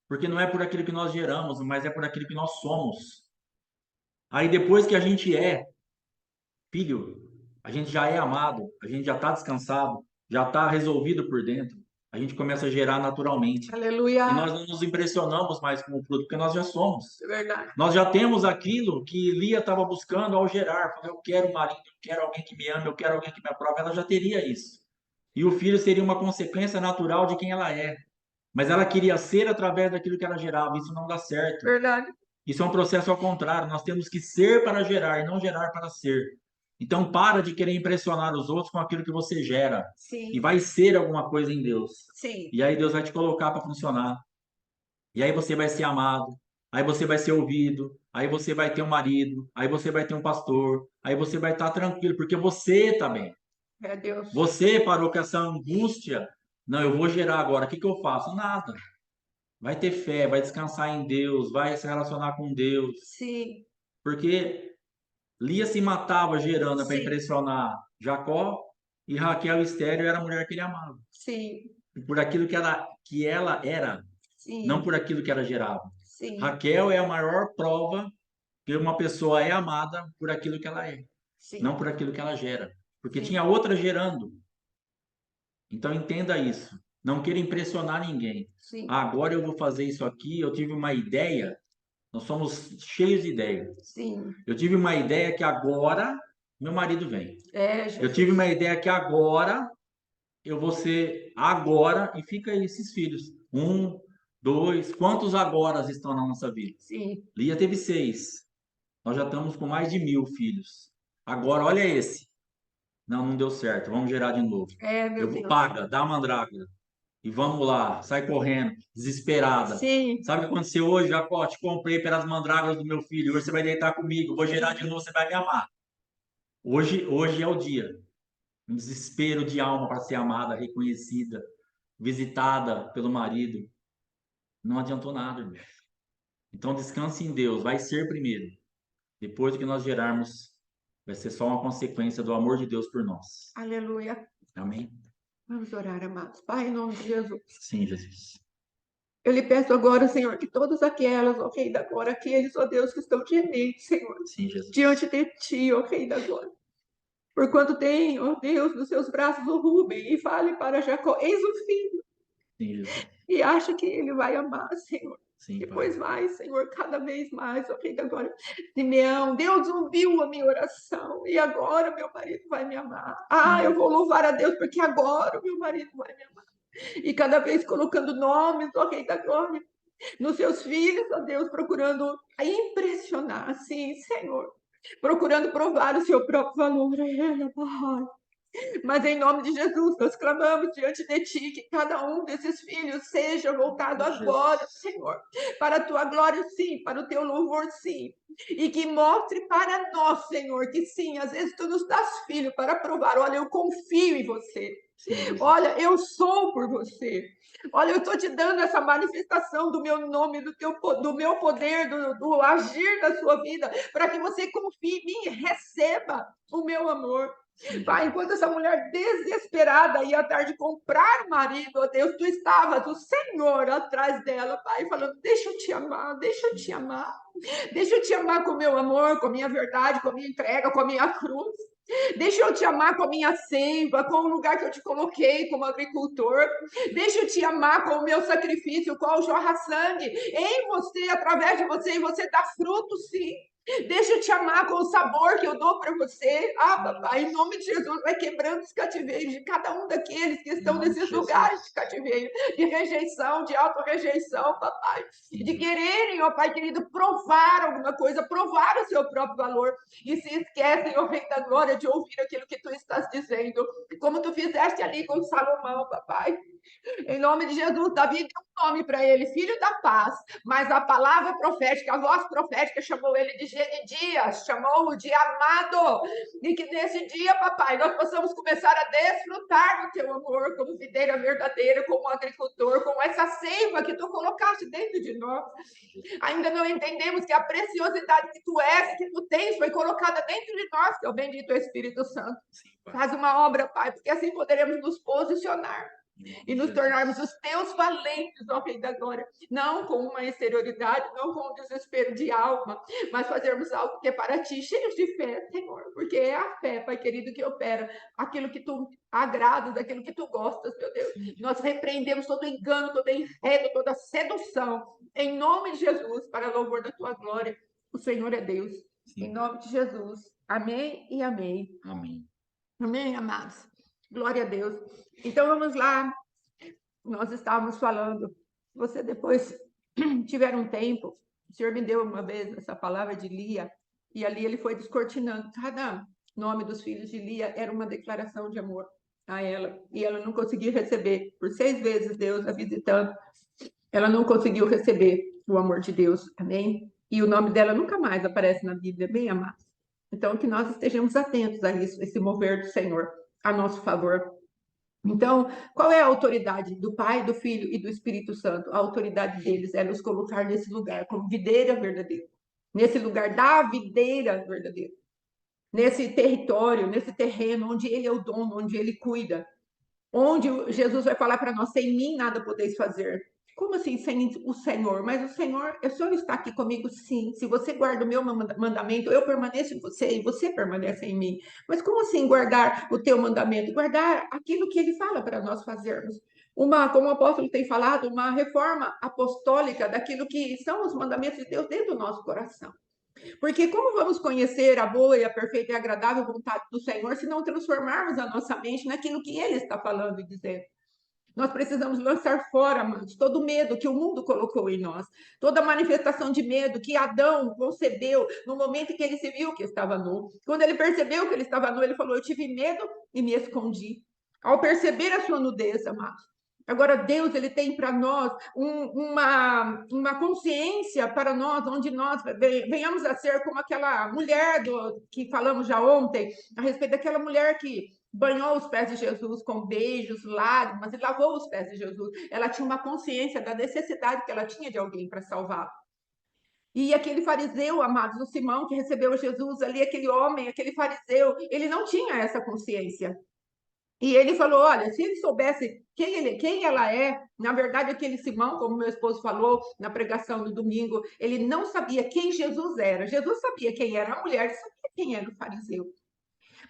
Porque não é por aquilo que nós geramos, mas é por aquilo que nós somos. Aí depois que a gente é filho, a gente já é amado, a gente já está descansado, já está resolvido por dentro. A gente começa a gerar naturalmente. E nós Aleluia. não nos impressionamos mais com o fruto, porque nós já somos. É verdade. Nós já temos aquilo que Lia estava buscando ao gerar. Falou, eu quero um marido, eu quero alguém que me ame, eu quero alguém que me aprove. Ela já teria isso. E o filho seria uma consequência natural de quem ela é. mas ela queria ser através daquilo que ela gerava. Isso não dá certo. Verdade. Isso é um processo ao contrário. Nós temos que ser para gerar e não gerar para ser. Então, para de querer impressionar os outros com aquilo que você gera. E Sim, vai ser alguma coisa em Deus. sim, E aí Deus vai te colocar para funcionar. E aí você vai ser amado. Aí você vai ser ouvido. Aí você vai ter um marido. Aí você vai ter um pastor. Aí você vai estar tranquilo, porque você está bem. é Deus. Você parou com essa angústia. Não, eu vou gerar agora. O que que eu faço? Nada. Vai ter fé, vai descansar em Deus, vai se relacionar com Deus. Sim, Porque Lia se matava gerando para sim, impressionar Jacó e Raquel estéril era a mulher que ele amava. sim, Por aquilo que ela era, não sim, por aquilo que ela gerava. sim, Raquel é a maior prova que uma pessoa é amada por aquilo que ela é, não sim, por aquilo que ela gera. Porque sim, tinha outra gerando. Então entenda isso. Não queira impressionar ninguém. sim, Agora eu vou fazer isso aqui, eu tive uma ideia. Nós somos cheios de ideias. sim. Eu tive uma ideia que agora meu marido vem. É, Eu tive uma Jesus. ideia que agora eu vou ser agora e fica aí esses filhos. Um, dois, quantos agoras estão na nossa vida? Sim. Lia teve 6. Nós já estamos com mais de 1.000 filhos. Agora, olha esse. Não, não deu certo. Vamos gerar de novo. É, meu Deus. Paga, dá a mandrágora. E vamos lá. Sai correndo, desesperada. Sim, Sabe o que aconteceu hoje, Jacó? Te comprei pelas mandrágoras do meu filho. Hoje você vai deitar comigo. Vou gerar de novo, você vai me amar. Hoje é o dia. Um desespero de alma para ser amada, reconhecida, visitada pelo marido. Não adiantou nada, irmão. Então descanse em Deus, vai ser primeiro. Depois do que nós gerarmos, vai ser só uma consequência do amor de Deus por nós. aleluia. Amém? Vamos orar, amados. Pai, em nome de Jesus. Sim, Jesus. Eu lhe peço agora, Senhor, que todas aquelas, ó Rei da Glória, aqueles, ó Deus, que estão gementes, Senhor, Sim, Jesus. diante de Ti, ó Rei da Glória. Porquanto tem, ó Deus, nos seus braços o Rubem, e fale para Jacó, eis o filho, Sim, Jesus. e acha que ele vai amar, Senhor. Sim, Pai. Depois vai, Senhor, cada vez mais, ó Rei da Glória. Simeão, Deus ouviu a minha oração, e agora meu marido vai me amar. Sim, Ah, eu vou Jesus. louvar a Deus, porque agora o meu marido vai me amar. E cada vez colocando nomes, ó Rei da Glória, nos seus filhos, ó Deus, procurando impressionar, sim, Senhor, procurando provar o seu próprio valor. Mas em nome de Jesus, nós clamamos diante de Ti que cada um desses filhos seja voltado agora, Jesus. Senhor, para a Tua glória, sim, para o Teu louvor, sim. E que mostre para nós, Senhor, que sim, às vezes Tu nos dás filho para provar. Olha, eu confio em Você. Sim, Jesus. Olha, eu sou por Você. Olha, eu estou te dando essa manifestação do meu nome, do meu poder, do agir da sua vida, para que você confie em mim e receba o meu amor. Sim, Pai, Jesus. enquanto essa mulher desesperada ia atrás de comprar o marido, ó Deus, tu estavas, o Senhor, atrás dela, Pai, falando: deixa eu te amar, deixa eu te amar, deixa eu te amar com o meu amor, com a minha verdade, com a minha entrega, com a minha cruz. Deixa eu te amar com a minha seiva, com o lugar que eu te coloquei como agricultor. Deixa eu te amar com o meu sacrifício, com o jorra sangue em você, através de você, e você dá fruto, sim. Deixa eu te amar com o sabor que eu dou para você. Ah, papai, em nome de Jesus, vai quebrando os cativeiros de cada um daqueles que Em estão nome de nesses lugares de Jesus. cativeiro, de rejeição, de auto-rejeição, papai. Sim, De Jesus. quererem, ó Pai querido, provar alguma coisa, provar o seu próprio valor. E se esquecem, ó Rei da Glória, de ouvir aquilo que tu estás dizendo. Como tu fizeste ali com Salomão, papai. Em nome de Jesus, Davi deu um nome para ele, filho da paz. Mas a palavra profética, a voz profética chamou ele de Gedidias, chamou-o de amado. E que nesse dia, papai, nós possamos começar a desfrutar do teu amor como videira verdadeira, como agricultor, com essa seiva que tu colocaste dentro de nós. Sim, Jesus. Ainda não entendemos que a preciosidade que tu és, que tu tens, foi colocada dentro de nós, que é o bendito Espírito Santo. Sim, Pai. Faz uma obra, Pai, porque assim poderemos nos posicionar Em nome e de nos tornarmos Jesus. os teus valentes, ó Rei da Glória, não com uma exterioridade, não com um desespero de alma, mas fazermos algo que é para ti, cheios de fé, Senhor, porque é a fé, Pai querido, que opera aquilo que tu agradas, aquilo que tu gostas, meu Deus. Sim, Nós Jesus. repreendemos todo engano, todo enredo, toda sedução, em nome de Jesus, para louvor da tua glória. O Senhor é Deus, Sim, em Pai. nome de Jesus. Amém e amém. Amém. Amém, amados. Glória a Deus. Então vamos lá. Nós estávamos falando você depois tiver um tempo, o Senhor me deu uma vez essa palavra de Lia, e ali ele foi descortinando. Cada nome dos filhos de Lia era uma declaração de amor a ela, e ela não conseguia receber. Por 6 vezes Deus a visitando, ela não conseguiu receber o amor de Deus, amém? E o nome dela nunca mais aparece na Bíblia, bem amado. Então, que nós estejamos atentos a isso, esse mover do Senhor a nosso favor. Então, qual é a autoridade do Pai, do Filho e do Espírito Santo? A autoridade deles é nos colocar nesse lugar como videira verdadeira, nesse lugar da videira verdadeira, nesse território, nesse terreno onde Ele é o dono, onde Ele cuida, onde Jesus vai falar para nós: sem mim nada podeis fazer. Como assim, sem o Senhor? Mas o Senhor está aqui comigo, sim. Se você guarda o meu mandamento, eu permaneço em você e você permanece em mim. Mas como assim guardar o teu mandamento? Guardar aquilo que ele fala para nós fazermos. Como o apóstolo tem falado, uma reforma apostólica daquilo que são os mandamentos de Deus dentro do nosso coração. Porque como vamos conhecer a boa e a perfeita e agradável vontade do Senhor se não transformarmos a nossa mente naquilo que Ele está falando e dizendo? Nós precisamos lançar fora, amados, todo o medo que o mundo colocou em nós, toda a manifestação de medo que Adão concebeu no momento em que ele se viu que estava nu. Quando ele percebeu que ele estava nu, ele falou: eu tive medo e me escondi. Ao perceber a sua nudez, amados. Agora, Deus, ele tem para nós uma consciência para nós, onde nós venhamos a ser como aquela mulher que falamos já ontem, a respeito daquela mulher que banhou os pés de Jesus com beijos, lágrimas e lavou os pés de Jesus. Ela tinha uma consciência da necessidade que ela tinha de alguém para salvar. E aquele fariseu, amados, o Simão, que recebeu Jesus ali, aquele homem, aquele fariseu, ele não tinha essa consciência. E ele falou: olha, se ele soubesse quem ela é, na verdade, aquele Simão, como meu esposo falou na pregação do domingo, ele não sabia quem Jesus era. Jesus sabia quem era a mulher, ele sabia quem era o fariseu.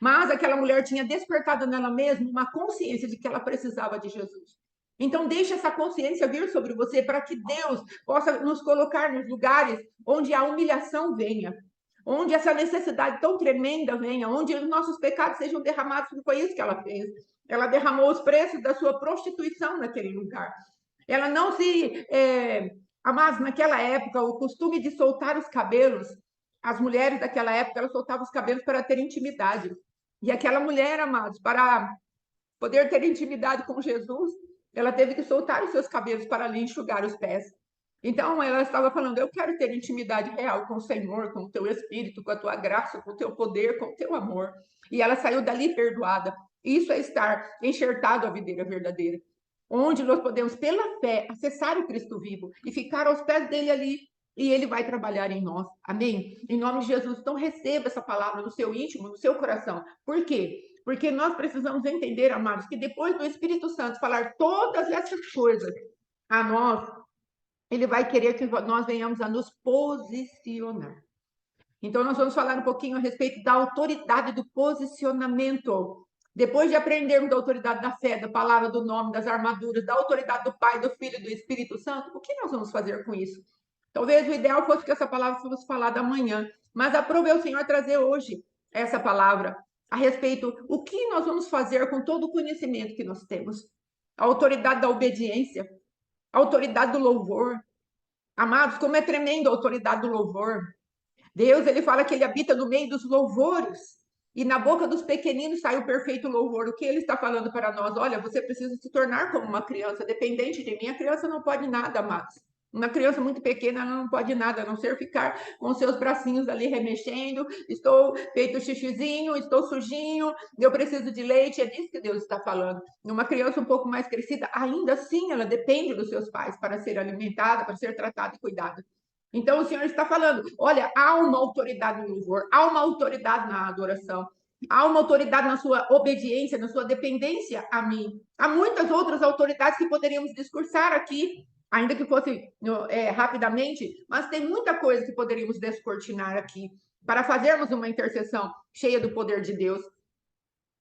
Mas aquela mulher tinha despertado nela mesma uma consciência de que ela precisava de Jesus. Então, deixe essa consciência vir sobre você para que Deus possa nos colocar nos lugares onde a humilhação venha, onde essa necessidade tão tremenda venha, onde os nossos pecados sejam derramados, porque foi isso que ela fez. Ela derramou os preços da sua prostituição naquele lugar. Ela não se... Mas naquela época, o costume de soltar os cabelos, as mulheres daquela época, elas soltavam os cabelos para ter intimidade. E aquela mulher, amados, para poder ter intimidade com Jesus, ela teve que soltar os seus cabelos para ali enxugar os pés. Então, ela estava falando: eu quero ter intimidade real com o Senhor, com o teu Espírito, com a tua graça, com o teu poder, com o teu amor. E ela saiu dali perdoada. Isso é estar enxertado à videira verdadeira, onde nós podemos, pela fé, acessar o Cristo vivo e ficar aos pés dele ali, e ele vai trabalhar em nós. Amém? Em nome de Jesus. Então, receba essa palavra no seu íntimo, no seu coração. Por quê? Porque nós precisamos entender, amados, que depois do Espírito Santo falar todas essas coisas a nós, ele vai querer que nós venhamos a nos posicionar. Então, nós vamos falar um pouquinho a respeito da autoridade do posicionamento. Depois de aprendermos da autoridade da fé, da palavra, do nome, das armaduras, da autoridade do Pai, do Filho e do Espírito Santo, o que nós vamos fazer com isso? Talvez o ideal fosse que essa palavra fosse falada amanhã, mas aprove ao Senhor trazer hoje essa palavra a respeito o que nós vamos fazer com todo o conhecimento que nós temos. A autoridade da obediência, a autoridade do louvor. Amados, como é tremenda a autoridade do louvor. Deus, ele fala que ele habita no meio dos louvores. E na boca dos pequeninos sai o perfeito louvor. O que ele está falando para nós? Olha, você precisa se tornar como uma criança, dependente de mim. A criança não pode nada, amados. Uma criança muito pequena, ela não pode nada, a não ser ficar com seus bracinhos ali remexendo. Estou feito xixizinho, estou sujinho, eu preciso de leite. É disso que Deus está falando. Uma criança um pouco mais crescida, ainda assim, ela depende dos seus pais para ser alimentada, para ser tratada e cuidada. Então, o Senhor está falando: olha, há uma autoridade no louvor, há uma autoridade na adoração, há uma autoridade na sua obediência, na sua dependência a mim. Há muitas outras autoridades que poderíamos discursar aqui, ainda que fosse rapidamente, mas tem muita coisa que poderíamos descortinar aqui para fazermos uma intercessão cheia do poder de Deus.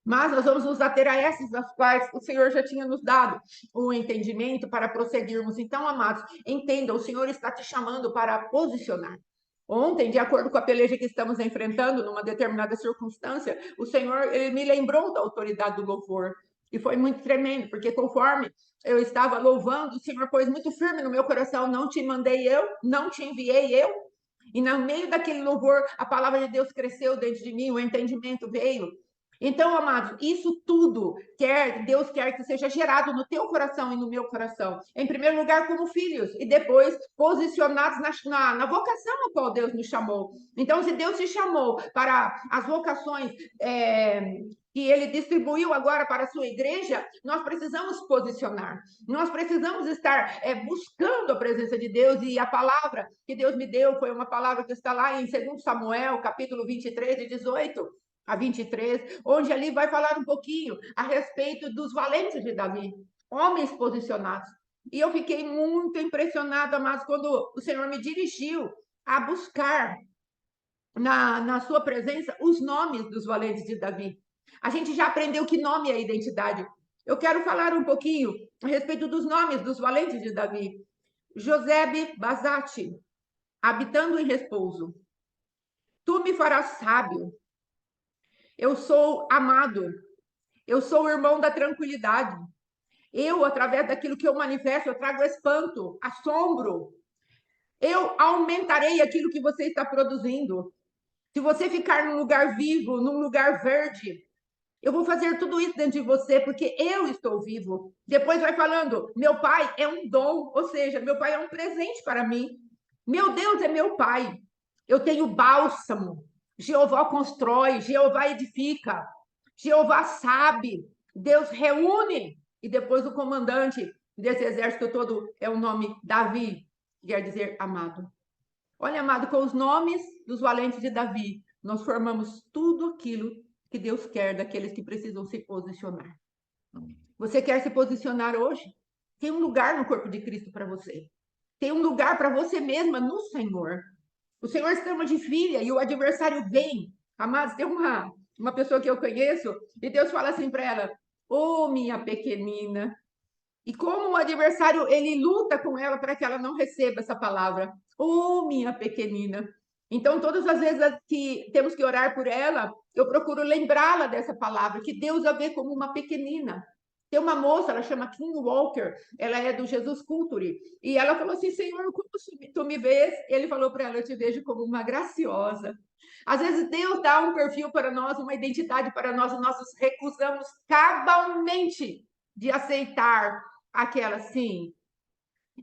Mas nós vamos nos ater a essas das quais o Senhor já tinha nos dado o entendimento para prosseguirmos. Então, amados, entenda, o Senhor está te chamando para posicionar. Ontem, de acordo com a peleja que estamos enfrentando numa determinada circunstância, o Senhor, ele me lembrou da autoridade do louvor. E foi muito tremendo, porque conforme eu estava louvando, o Senhor pôs muito firme no meu coração: não te mandei eu, não te enviei eu. E no meio daquele louvor, a palavra de Deus cresceu dentro de mim, o entendimento veio. Então, amados, isso tudo Deus quer que seja gerado no teu coração e no meu coração. Em primeiro lugar, como filhos, e depois posicionados na vocação a qual Deus nos chamou. Então, se Deus te chamou para as vocações que ele distribuiu agora para a sua igreja, nós precisamos posicionar. Nós precisamos estar buscando a presença de Deus, e a palavra que Deus me deu foi uma palavra que está lá em 2 Samuel, capítulo 23, de 18 a 23, onde ali vai falar um pouquinho a respeito dos valentes de Davi, homens posicionados. E eu fiquei muito impressionada, mas quando o Senhor me dirigiu a buscar na sua presença os nomes dos valentes de Davi. A gente já aprendeu que nome é identidade. Eu quero falar um pouquinho a respeito dos nomes dos valentes de Davi. Josebe Bazate, habitando em repouso. Tu me farás sábio. Eu sou amado. Eu sou o irmão da tranquilidade. Eu, através daquilo que eu manifesto, eu trago espanto, assombro. Eu aumentarei aquilo que você está produzindo. Se você ficar num lugar vivo, num lugar verde, eu vou fazer tudo isso dentro de você, porque eu estou vivo. Depois vai falando, meu pai é um dom, ou seja, meu pai é um presente para mim. Meu Deus é meu pai. Eu tenho bálsamo. Jeová constrói, Jeová edifica, Jeová sabe, Deus reúne. E depois o comandante desse exército todo é o nome Davi, que quer dizer amado. Olha, amado, com os nomes dos valentes de Davi, nós formamos tudo aquilo que Deus quer daqueles que precisam se posicionar. Você quer se posicionar hoje? Tem um lugar no corpo de Cristo para você. Tem um lugar para você mesma no Senhor. O Senhor chama de filha e o adversário vem. Amados, tem uma pessoa que eu conheço e Deus fala assim para ela: ô minha pequenina. E como o adversário, ele luta com ela para que ela não receba essa palavra. Ô minha pequenina. Então, todas as vezes que temos que orar por ela, eu procuro lembrá-la dessa palavra, que Deus a vê como uma pequenina. Tem uma moça, ela chama Kim Walker, ela é do Jesus Culture, e ela falou assim: Senhor, como tu me vês? Ele falou para ela: eu te vejo como uma graciosa. Às vezes Deus dá um perfil para nós, uma identidade para nós, e nós nos recusamos cabalmente de aceitar aquela, sim,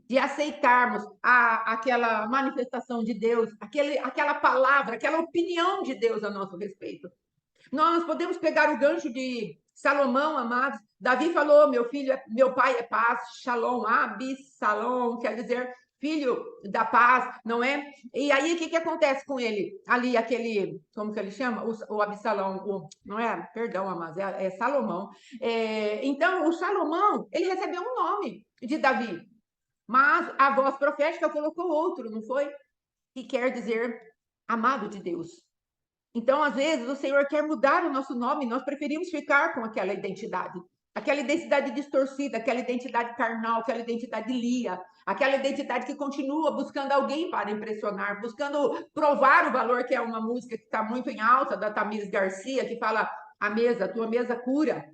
de aceitarmos aquela manifestação de Deus, aquela palavra, aquela opinião de Deus a nosso respeito. Nós podemos pegar o gancho de Salomão, amados. Davi falou: meu filho, meu pai é paz, Shalom, Absalom, quer dizer filho da paz, não é? E aí o que acontece com ele? Ali, aquele, como que ele chama? O Absalão, não é? Perdão, amados, é Salomão. Então, o Salomão, ele recebeu um nome de Davi, mas a voz profética colocou outro, não foi? Que quer dizer amado de Deus. Então, às vezes, o Senhor quer mudar o nosso nome, nós preferimos ficar com aquela identidade distorcida, aquela identidade carnal, aquela identidade lia, aquela identidade que continua buscando alguém para impressionar, buscando provar o valor, que é uma música que está muito em alta, da Tamires Garcia, que fala: a tua mesa cura.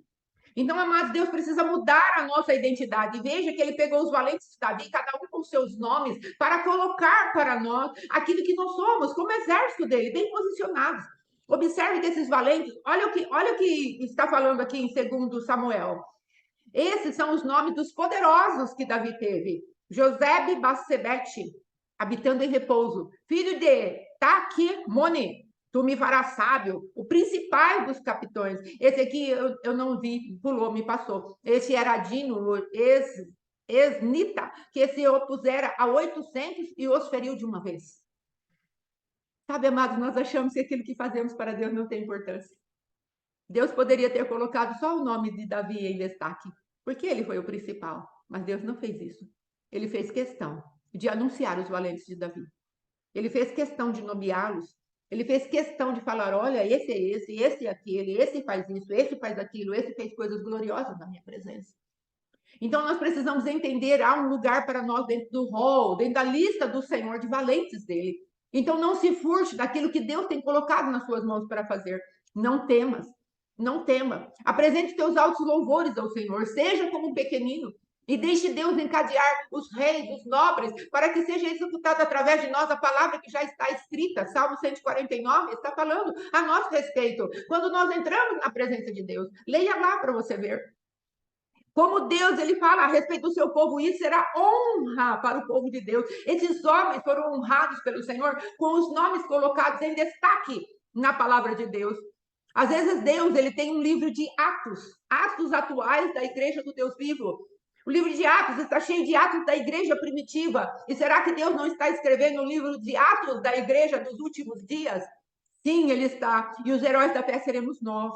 Então, amados, Deus precisa mudar a nossa identidade. E veja que ele pegou os valentes de Davi, cada um com seus nomes, para colocar para nós aquilo que nós somos, como exército dele, bem posicionados. Observe que esses valentes, olha o que está falando aqui em 2 Samuel. Esses são os nomes dos poderosos que Davi teve. Josebe Bassebete, habitando em repouso. Filho de Taquimone, tu me farás sábio, o principal dos capitões. Esse aqui eu não vi, pulou, me passou. Esse era Adino, Esnita, que se opusera a 800 e os feriu de uma vez. Sabe, amados, nós achamos que aquilo que fazemos para Deus não tem importância. Deus poderia ter colocado só o nome de Davi em destaque, porque ele foi o principal, mas Deus não fez isso. Ele fez questão de anunciar os valentes de Davi. Ele fez questão de nomeá-los. Ele fez questão de falar: olha, esse é aquele, esse faz isso, esse faz aquilo, esse fez coisas gloriosas na minha presença. Então, nós precisamos entender, há um lugar para nós dentro do rol, dentro da lista do Senhor de valentes dele. Então, não se furte daquilo que Deus tem colocado nas suas mãos para fazer. Não temas. Não tema. Apresente teus altos louvores ao Senhor. Seja como um pequenino. E deixe Deus encadear os reis, os nobres, para que seja executada através de nós a palavra que já está escrita. Salmo 149 está falando a nosso respeito. Quando nós entramos na presença de Deus, leia lá para você ver. Como Deus, ele fala a respeito do seu povo, isso será honra para o povo de Deus. Esses homens foram honrados pelo Senhor com os nomes colocados em destaque na palavra de Deus. Às vezes Deus, ele tem um livro de atos, atos atuais da igreja do Deus vivo. O livro de Atos está cheio de atos da igreja primitiva. E será que Deus não está escrevendo o livro de atos da igreja dos últimos dias? Sim, ele está. E os heróis da fé seremos nós.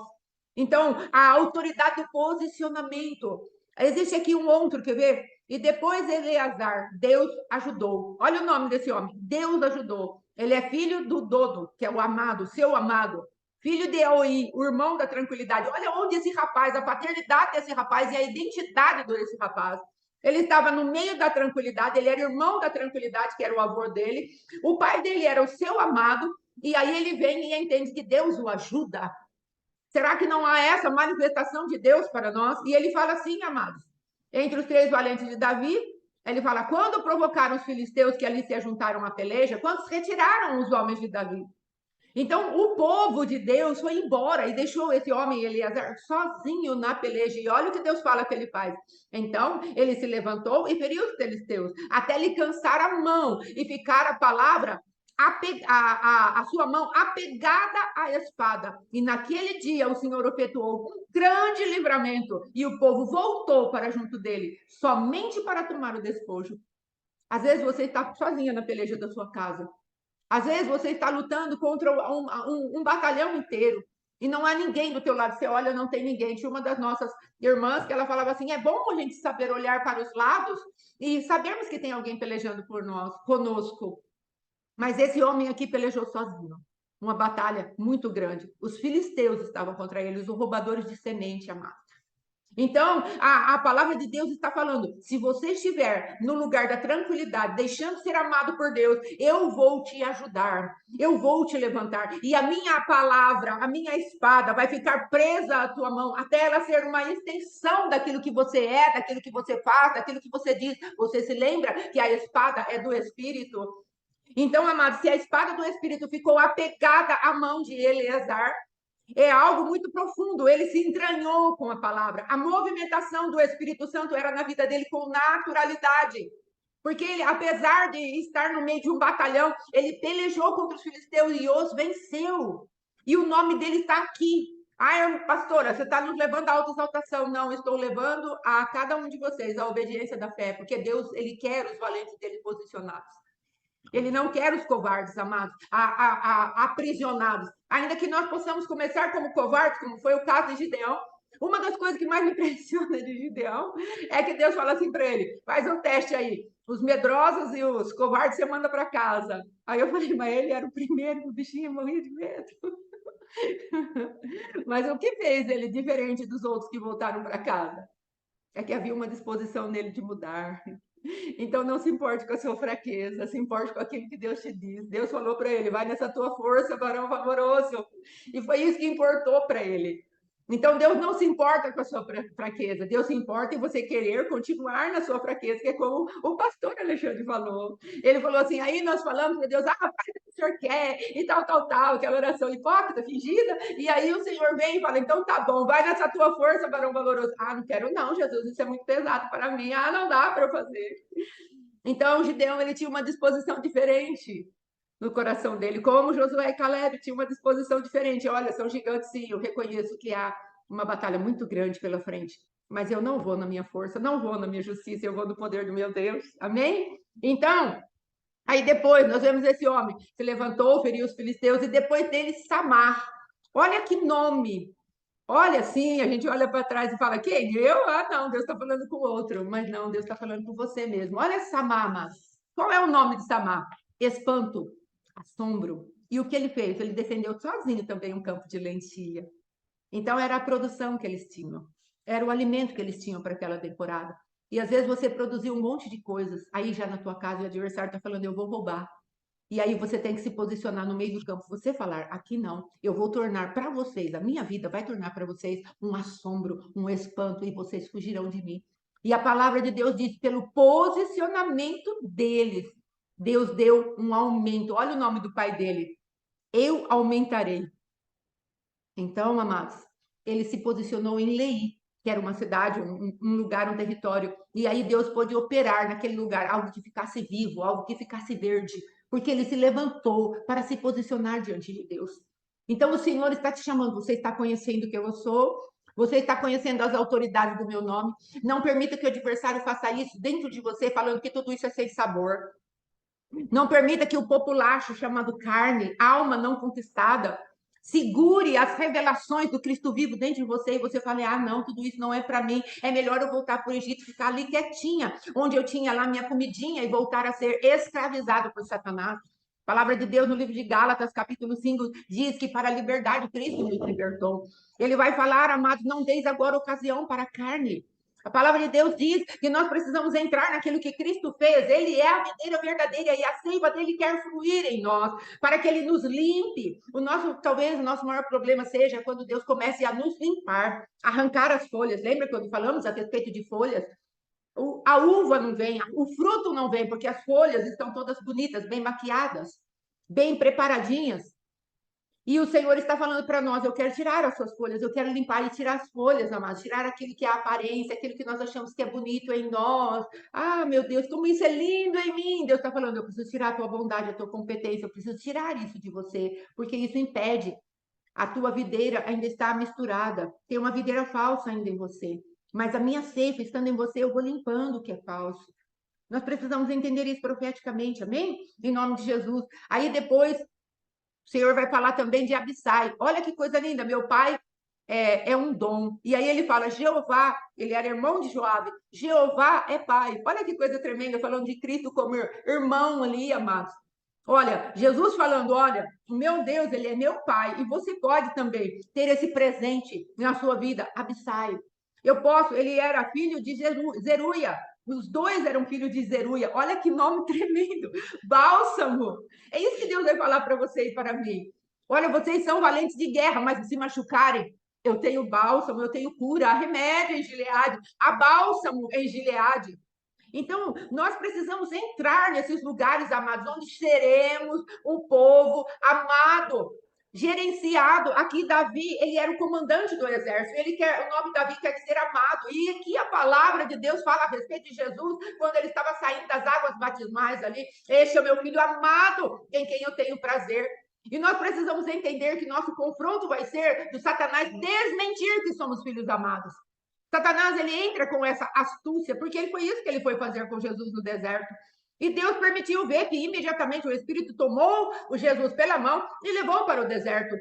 Então, a autoridade do posicionamento. Existe aqui um outro, quer ver? E depois Eleazar, Deus ajudou. Olha o nome desse homem, Deus ajudou. Ele é filho do Dodo, que é o amado, seu amado. Filho de Eoi, o irmão da tranquilidade. Olha onde esse rapaz, a paternidade desse rapaz e a identidade desse rapaz. Ele estava no meio da tranquilidade, ele era irmão da tranquilidade, que era o avô dele. O pai dele era o seu amado, e aí ele vem e entende que Deus o ajuda. Será que não há essa manifestação de Deus para nós? E ele fala assim, amados, entre os 3 valentes de Davi, ele fala, quando provocaram os filisteus que ali se ajuntaram à peleja, quantos retiraram os homens de Davi? Então, o povo de Deus foi embora e deixou esse homem Eleazar sozinho na peleja. E olha o que Deus fala que ele faz. Então, ele se levantou e feriu os filisteus, até lhe cansar a mão e ficar a palavra, a sua mão apegada à espada. E naquele dia o Senhor efetuou um grande livramento e o povo voltou para junto dele, somente para tomar o despojo. Às vezes você está sozinha na peleja da sua casa. Às vezes você está lutando contra um batalhão inteiro e não há ninguém do teu lado. Você olha, não tem ninguém. Tinha uma das nossas irmãs que ela falava assim, é bom a gente saber olhar para os lados e sabermos que tem alguém pelejando por nós, conosco. Mas esse homem aqui pelejou sozinho. Uma batalha muito grande. Os filisteus estavam contra eles, os roubadores de semente, amado. Então, a palavra de Deus está falando, se você estiver no lugar da tranquilidade, deixando ser amado por Deus, eu vou te ajudar, eu vou te levantar, e a minha palavra, a minha espada vai ficar presa à tua mão, até ela ser uma extensão daquilo que você é, daquilo que você faz, daquilo que você diz. Você se lembra que a espada é do Espírito? Então, amado, se a espada do Espírito ficou apegada à mão de Eleazar, é algo muito profundo, ele se entranhou com a palavra. A movimentação do Espírito Santo era na vida dele com naturalidade. Porque ele, apesar de estar no meio de um batalhão, ele pelejou contra os filisteus e os venceu. E o nome dele está aqui. Ah, pastora, você está nos levando à autoexaltação. Não, estou levando a cada um de vocês a obediência da fé, porque Deus, ele quer os valentes dele posicionados. Ele não quer os covardes, amados, aprisionados. Ainda que nós possamos começar como covardes, como foi o caso de Gideão. Uma das coisas que mais me impressiona de Gideão é que Deus fala assim para ele: faz um teste aí. Os medrosos e os covardes você manda para casa. Aí eu falei, mas ele era o primeiro, o bichinho morria de medo. Mas o que fez ele diferente dos outros que voltaram para casa? É que havia uma disposição nele de mudar. Então não se importe com a sua fraqueza, se importe com aquilo que Deus te diz. Deus falou para ele, vai nessa tua força, varão valoroso. E foi isso que importou para ele. Então Deus não se importa com a sua fraqueza, Deus se importa em você querer continuar na sua fraqueza, que é como o pastor Alexandre falou. Ele falou assim, aí nós falamos para Deus, faz o que o Senhor quer, e tal, aquela oração hipócrita, fingida, e aí o Senhor vem e fala, então tá bom, vai nessa tua força, varão valoroso. Ah, não quero não, Jesus, isso é muito pesado para mim, não dá para eu fazer. Então, Gideão, ele tinha uma disposição diferente no coração dele, como Josué e Caleb tinham uma disposição diferente. Olha, são gigantes, sim, eu reconheço que há uma batalha muito grande pela frente, mas eu não vou na minha força, não vou na minha justiça, eu vou no poder do meu Deus. Amém? Então, aí depois nós vemos esse homem se levantou, feriu os filisteus, e depois dele Samar. Olha que nome! Olha, sim, a gente olha para trás e fala, quem? Eu? Ah, não, Deus está falando com o outro. Mas não, Deus está falando com você mesmo. Olha Samar, mas qual é o nome de Samar? Espanto, assombro. E o que ele fez? Ele defendeu sozinho também um campo de lentilha. Então, era a produção que eles tinham. Era o alimento que eles tinham para aquela temporada. E às vezes você produziu um monte de coisas. Aí já na tua casa o adversário está falando, eu vou roubar. E aí você tem que se posicionar no meio do campo, você falar, aqui não, eu vou tornar para vocês, a minha vida vai tornar para vocês um assombro, um espanto, e vocês fugirão de mim. E a palavra de Deus diz, pelo posicionamento deles, Deus deu um aumento. Olha o nome do pai dele, eu aumentarei. Então, amados, ele se posicionou em Lei, que era uma cidade, um lugar, um território. E aí Deus pôde operar naquele lugar, algo que ficasse vivo, algo que ficasse verde, porque ele se levantou para se posicionar diante de Deus. Então, o Senhor está te chamando, você está conhecendo quem eu sou, você está conhecendo as autoridades do meu nome. Não permita que o adversário faça isso dentro de você, falando que tudo isso é sem sabor. Não permita que o populacho chamado carne, alma não conquistada, segure as revelações do Cristo vivo dentro de você e você fale, ah, não, tudo isso não é para mim, é melhor eu voltar para o Egito, ficar ali quietinha, onde eu tinha lá minha comidinha e voltar a ser escravizado por Satanás. A palavra de Deus no livro de Gálatas, capítulo 5, diz que para a liberdade Cristo nos libertou. Ele vai falar, amados, não deis agora ocasião para a carne. A palavra de Deus diz que nós precisamos entrar naquilo que Cristo fez. Ele é a videira verdadeira e a seiva dele quer fluir em nós, para que ele nos limpe. Talvez o nosso maior problema seja quando Deus comece a nos limpar, arrancar as folhas. Lembra quando falamos a respeito de folhas? A uva não vem, o fruto não vem, porque as folhas estão todas bonitas, bem maquiadas, bem preparadinhas. E o Senhor está falando para nós, eu quero tirar as suas folhas, eu quero limpar e tirar as folhas, amados, tirar aquilo que é a aparência, aquilo que nós achamos que é bonito em nós. Ah, meu Deus, como isso é lindo em mim. Deus está falando, eu preciso tirar a tua bondade, a tua competência, eu preciso tirar isso de você, porque isso impede. A tua videira ainda está misturada, tem uma videira falsa ainda em você. Mas a minha ceifa, estando em você, eu vou limpando o que é falso. Nós precisamos entender isso profeticamente, amém? Em nome de Jesus. Aí depois o Senhor vai falar também de Abissai. Olha que coisa linda, meu pai é um dom. E aí ele fala, Jeová, ele era irmão de Joabe, Jeová é pai. Olha que coisa tremenda, falando de Cristo como irmão ali, amados. Olha, Jesus falando, olha, o meu Deus, ele é meu pai, e você pode também ter esse presente na sua vida, Abissai. Eu posso, ele era filho de Zeruia, os dois eram filhos de Zeruia. Olha que nome tremendo, Bálsamo. É isso que Deus vai falar para você e para mim. Olha, vocês são valentes de guerra, mas se machucarem, eu tenho bálsamo, eu tenho cura, há remédio em Gileade, há bálsamo em Gileade. Então, nós precisamos entrar nesses lugares, amados, onde seremos um povo amado, gerenciado. Aqui, Davi, ele era o comandante do exército. O nome Davi quer dizer amado. E aqui a palavra de Deus fala a respeito de Jesus, quando ele estava saindo das águas batismais ali. Este é o meu filho amado, em quem eu tenho prazer. E nós precisamos entender que nosso confronto vai ser do Satanás desmentir que somos filhos amados. Satanás, ele entra com essa astúcia, porque foi isso que ele foi fazer com Jesus no deserto. E Deus permitiu ver que imediatamente o Espírito tomou o Jesus pela mão e levou para o deserto.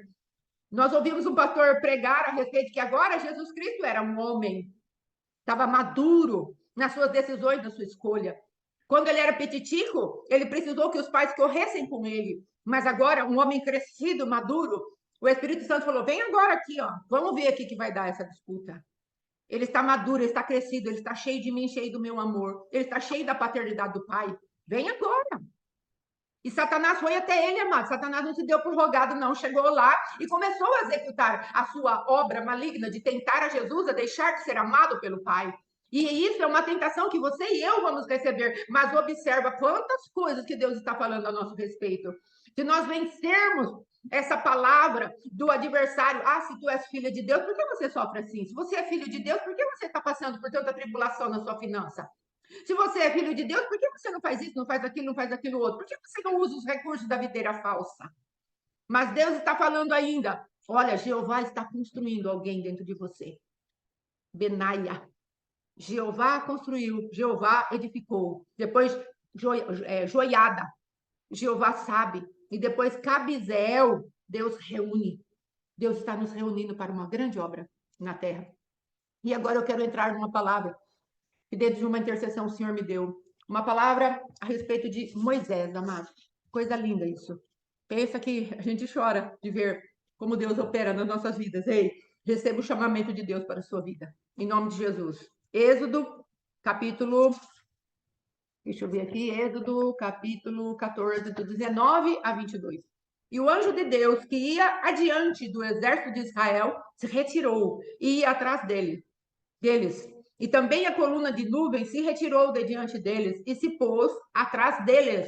Nós ouvimos um pastor pregar a respeito que agora Jesus Cristo era um homem, estava maduro nas suas decisões, na sua escolha. Quando ele era petitico, ele precisou que os pais corressem com ele. Mas agora, um homem crescido, maduro, o Espírito Santo falou: vem agora aqui, ó, vamos ver aqui que vai dar essa disputa. Ele está maduro, ele está crescido, ele está cheio de mim, cheio do meu amor. Ele está cheio da paternidade do Pai. Vem agora. E Satanás foi até ele, amado. Satanás não se deu por rogado, não. Chegou lá e começou a executar a sua obra maligna de tentar a Jesus a deixar de ser amado pelo Pai. E isso é uma tentação que você e eu vamos receber. Mas observa quantas coisas que Deus está falando a nosso respeito. Se nós vencermos essa palavra do adversário, ah, se tu és filha de Deus, por que você sofre assim? Se você é filho de Deus, por que você está passando por tanta tribulação na sua finança? Se você é filho de Deus, por que você não faz isso, não faz aquilo, não faz aquilo outro? Por que você não usa os recursos da videira falsa? Mas Deus está falando ainda, olha, Jeová está construindo alguém dentro de você. Benaia. Jeová construiu, Jeová edificou. Depois, Joiada. Jeová sabe. E depois, Cabizel, Deus reúne. Deus está nos reunindo para uma grande obra na terra. E agora eu quero entrar numa palavra que dentro de uma intercessão o Senhor me deu. Uma palavra a respeito de Moisés, amado. Coisa linda isso. Pensa que a gente chora de ver como Deus opera nas nossas vidas. Ei, receba o chamamento de Deus para a sua vida. Em nome de Jesus. Êxodo, capítulo Deixa eu ver aqui, Êxodo, capítulo 14, do 19 a 22. E o anjo de Deus, que ia adiante do exército de Israel, se retirou e ia atrás deles. E também a coluna de nuvem se retirou de diante deles e se pôs atrás deles.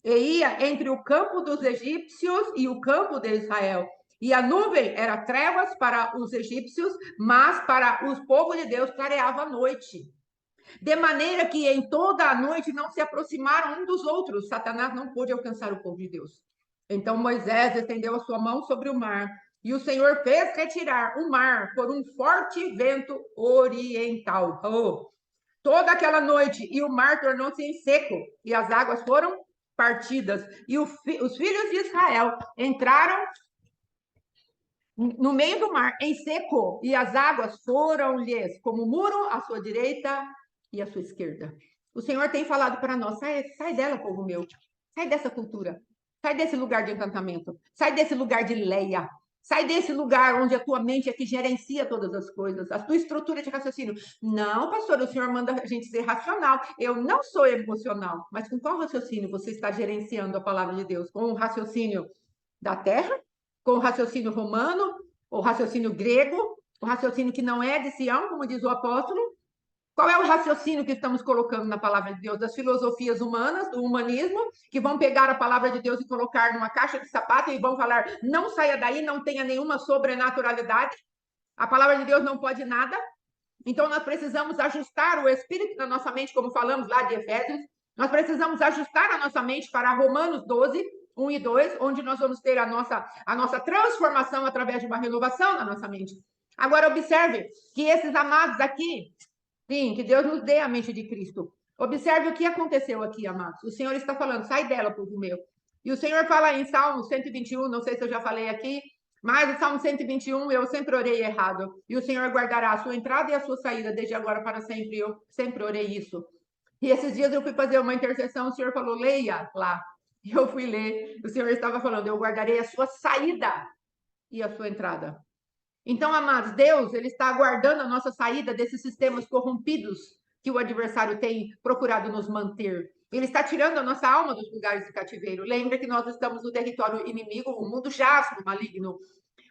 E ia entre o campo dos egípcios e o campo de Israel. E a nuvem era trevas para os egípcios, mas para os povos de Deus clareava a noite. De maneira que em toda a noite não se aproximaram um dos outros. Satanás não pôde alcançar o povo de Deus. Então Moisés estendeu a sua mão sobre o mar, e o Senhor fez retirar o mar por um forte vento oriental. Oh, toda aquela noite, e o mar tornou-se em seco, e as águas foram partidas. E os filhos de Israel entraram no meio do mar, em seco, e as águas foram-lhes como muro à sua direita e à sua esquerda. O Senhor tem falado para nós: sai dela, povo meu, sai dessa cultura, sai desse lugar de encantamento, sai desse lugar de Leia, sai desse lugar onde a tua mente é que gerencia todas as coisas, a tua estrutura de raciocínio. Não, pastor, o Senhor manda a gente ser racional. Eu não sou emocional, mas com qual raciocínio você está gerenciando a palavra de Deus? Com o raciocínio da terra? Com o raciocínio romano, o raciocínio grego, o raciocínio que não é de Sião, como diz o apóstolo? Qual é o raciocínio que estamos colocando na palavra de Deus? Das filosofias humanas, do humanismo, que vão pegar a palavra de Deus e colocar numa caixa de sapato e vão falar: não saia daí, não tenha nenhuma sobrenaturalidade. A palavra de Deus não pode nada. Então, nós precisamos ajustar o espírito da nossa mente, como falamos lá de Efésios. Nós precisamos ajustar a nossa mente para Romanos 12, 1 e 2, onde nós vamos ter a nossa transformação através de uma renovação da nossa mente. Agora, observe que esses amados aqui, sim, que Deus nos dê a mente de Cristo. Observe o que aconteceu aqui, amados. O Senhor está falando: sai dela, povo meu. E o Senhor fala em Salmo 121, não sei se eu já falei aqui, mas o Salmo 121 eu sempre orei errado. E o Senhor guardará a sua entrada e a sua saída desde agora para sempre. Eu sempre orei isso. E esses dias eu fui fazer uma intercessão, o Senhor falou: leia lá. E eu fui ler. O Senhor estava falando: eu guardarei a sua saída e a sua entrada. Então, amados, Deus, ele está aguardando a nossa saída desses sistemas corrompidos que o adversário tem procurado nos manter. Ele está tirando a nossa alma dos lugares de cativeiro. Lembra que nós estamos no território inimigo, o mundo jaz no maligno.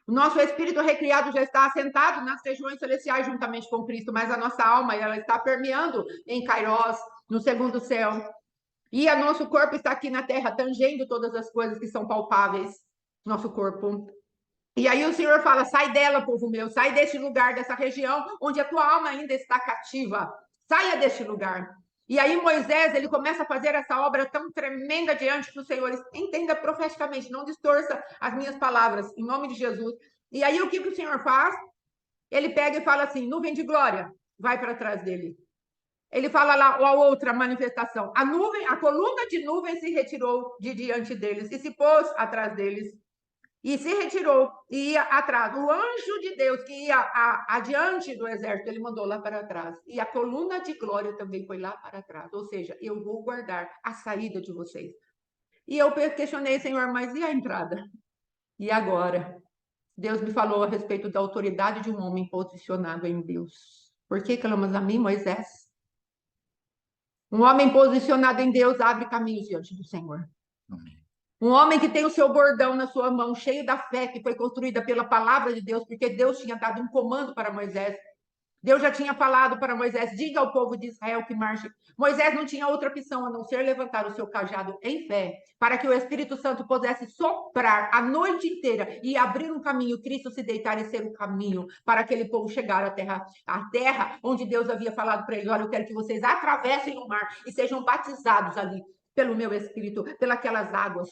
O nosso espírito recriado já está assentado nas regiões celestiais juntamente com Cristo, mas a nossa alma, ela está permeando em Cairós, no segundo céu. E o nosso corpo está aqui na terra, tangendo todas as coisas que são palpáveis. Nosso corpo. E aí o Senhor fala: sai dela, povo meu, sai deste lugar, dessa região onde a tua alma ainda está cativa. Saia deste lugar. E aí Moisés, ele começa a fazer essa obra tão tremenda diante do Senhor. Entenda profeticamente, não distorça as minhas palavras, em nome de Jesus. E aí o que o Senhor faz? Ele pega e fala assim: nuvem de glória, vai para trás dele. Ele fala lá a outra manifestação: a nuvem, a coluna de nuvem se retirou de diante deles e se pôs atrás deles. E se retirou e ia atrás. O anjo de Deus que ia adiante do exército, ele mandou lá para trás. E a coluna de glória também foi lá para trás. Ou seja, eu vou guardar a saída de vocês. E eu questionei, Senhor, mas e a entrada? E agora? Deus me falou a respeito da autoridade de um homem posicionado em Deus. Por que clamas a mim, Moisés? Um homem posicionado em Deus abre caminhos diante do Senhor. Amém. Um homem que tem o seu bordão na sua mão, cheio da fé que foi construída pela palavra de Deus, porque Deus tinha dado um comando para Moisés. Deus já tinha falado para Moisés: diga ao povo de Israel que marche. Moisés não tinha outra opção a não ser levantar o seu cajado em fé, para que o Espírito Santo pudesse soprar a noite inteira e abrir um caminho, Cristo se deitar e ser o caminho para aquele povo chegar à terra onde Deus havia falado para eles: olha, eu quero que vocês atravessem o mar e sejam batizados ali pelo meu Espírito, pelas águas.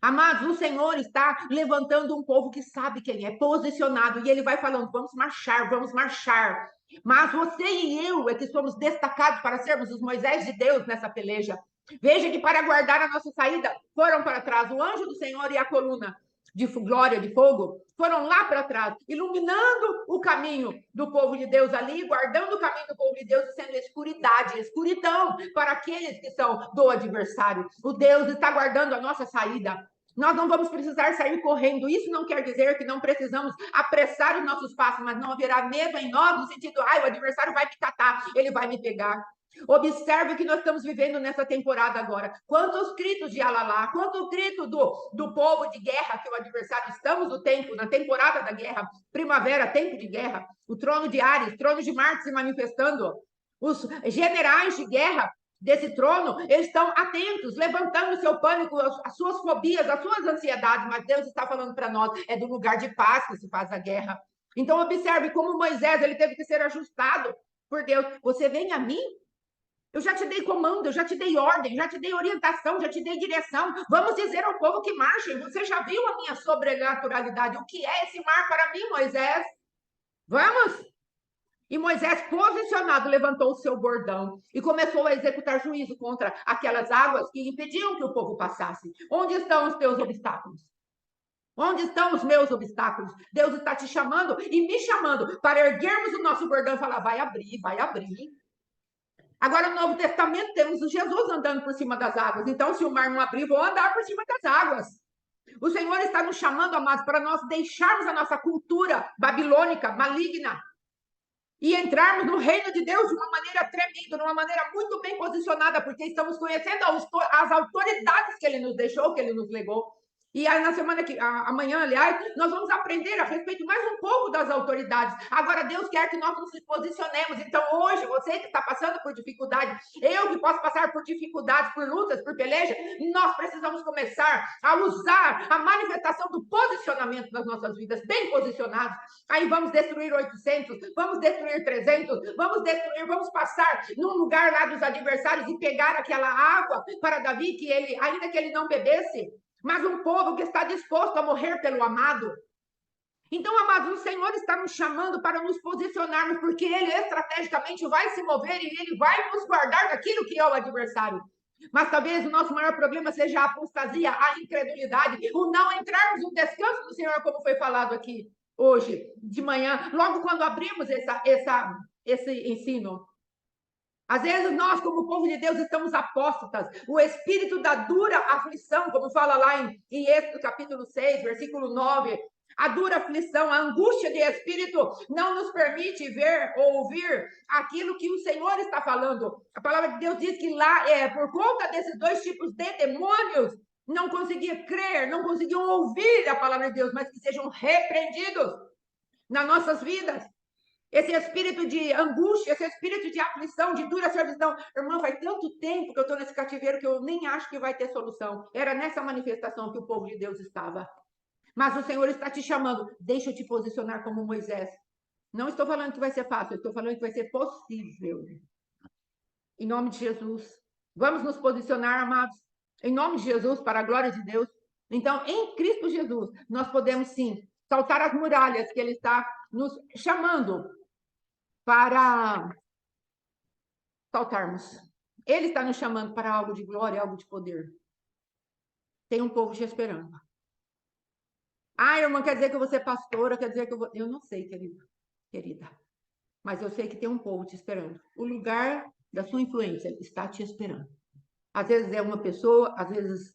Amados, o Senhor está levantando um povo que sabe quem é, posicionado, e ele vai falando: vamos marchar, vamos marchar. Mas você e eu é que somos destacados para sermos os Moisés de Deus nessa peleja. Veja que para guardar a nossa saída, foram para trás o anjo do Senhor e a coluna de glória, de fogo, foram lá para trás, iluminando o caminho do povo de Deus ali, guardando o caminho do povo de Deus, sendo escuridade, escuridão para aqueles que são do adversário. O Deus está guardando a nossa saída. Nós não vamos precisar sair correndo. Isso não quer dizer que não precisamos apressar os nossos passos, mas não haverá medo em nós, no sentido: o adversário vai me catar, ele vai me pegar. Observe o que nós estamos vivendo nessa temporada agora. Quantos gritos de alalá, quanto grito do povo de guerra que o adversário, estamos no tempo, na temporada da guerra, primavera, tempo de guerra, o trono de Ares, trono de Marte se manifestando, os generais de guerra desse trono, eles estão atentos, levantando o seu pânico, as suas fobias, as suas ansiedades, mas Deus está falando para nós, é do lugar de paz que se faz a guerra. Então observe como Moisés, ele teve que ser ajustado por Deus. Você vem a mim? Eu já te dei comando, eu já te dei ordem, já te dei orientação, já te dei direção. Vamos dizer ao povo que marchem. Você já viu a minha sobrenaturalidade? O que é esse mar para mim, Moisés? Vamos! E Moisés, posicionado, levantou o seu bordão e começou a executar juízo contra aquelas águas que impediam que o povo passasse. Onde estão os teus obstáculos? Onde estão os meus obstáculos? Deus está te chamando e me chamando para erguermos o nosso bordão e falar: vai abrir, vai abrir. Agora, no Novo Testamento, temos o Jesus andando por cima das águas. Então, se o mar não abrir, vou andar por cima das águas. O Senhor está nos chamando, amados, para nós deixarmos a nossa cultura babilônica, maligna, e entrarmos no reino de Deus de uma maneira tremenda, de uma maneira muito bem posicionada, porque estamos conhecendo as autoridades que Ele nos deixou, que Ele nos legou. E aí, na semana que amanhã, aliás, nós vamos aprender a respeito mais um pouco das autoridades. Agora, Deus quer que nós nos posicionemos. Então, hoje, você que está passando por dificuldade, eu que posso passar por dificuldades, por lutas, por peleja, nós precisamos começar a usar a manifestação do posicionamento das nossas vidas, bem posicionados. Aí vamos destruir 800, vamos destruir 300, vamos passar num lugar lá dos adversários e pegar aquela água para Davi, que ele, ainda que ele não bebesse, mas um povo que está disposto a morrer pelo amado. Então, amados, o Senhor está nos chamando para nos posicionarmos, porque Ele estrategicamente vai se mover e Ele vai nos guardar daquilo que é o adversário. Mas talvez o nosso maior problema seja a apostasia, a incredulidade, o não entrarmos no descanso do Senhor, como foi falado aqui hoje de manhã, logo quando abrimos esse ensino. Às vezes nós, como povo de Deus, estamos apóstatas. O espírito da dura aflição, como fala lá em Êxodo capítulo 6, versículo 9, a dura aflição, a angústia de espírito não nos permite ver ou ouvir aquilo que o Senhor está falando. A palavra de Deus diz que lá, por conta desses dois tipos de demônios, não conseguiam crer, não conseguiam ouvir a palavra de Deus, mas que sejam repreendidos nas nossas vidas. Esse espírito de angústia, esse espírito de aflição, de dura servidão. Irmã, faz tanto tempo que eu estou nesse cativeiro que eu nem acho que vai ter solução. Era nessa manifestação que o povo de Deus estava. Mas o Senhor está te chamando. Deixa eu te posicionar como Moisés. Não estou falando que vai ser fácil, estou falando que vai ser possível. Em nome de Jesus. Vamos nos posicionar, amados. Em nome de Jesus, para a glória de Deus. Então, em Cristo Jesus, nós podemos sim saltar as muralhas que Ele está nos chamando para saltarmos. Ele está nos chamando para algo de glória, algo de poder. Tem um povo te esperando. Ah, irmã, quer dizer que eu vou ser pastora, quer dizer que eu vou... Eu não sei, querida. Mas eu sei que tem um povo te esperando. O lugar da sua influência está te esperando. Às vezes é uma pessoa, às vezes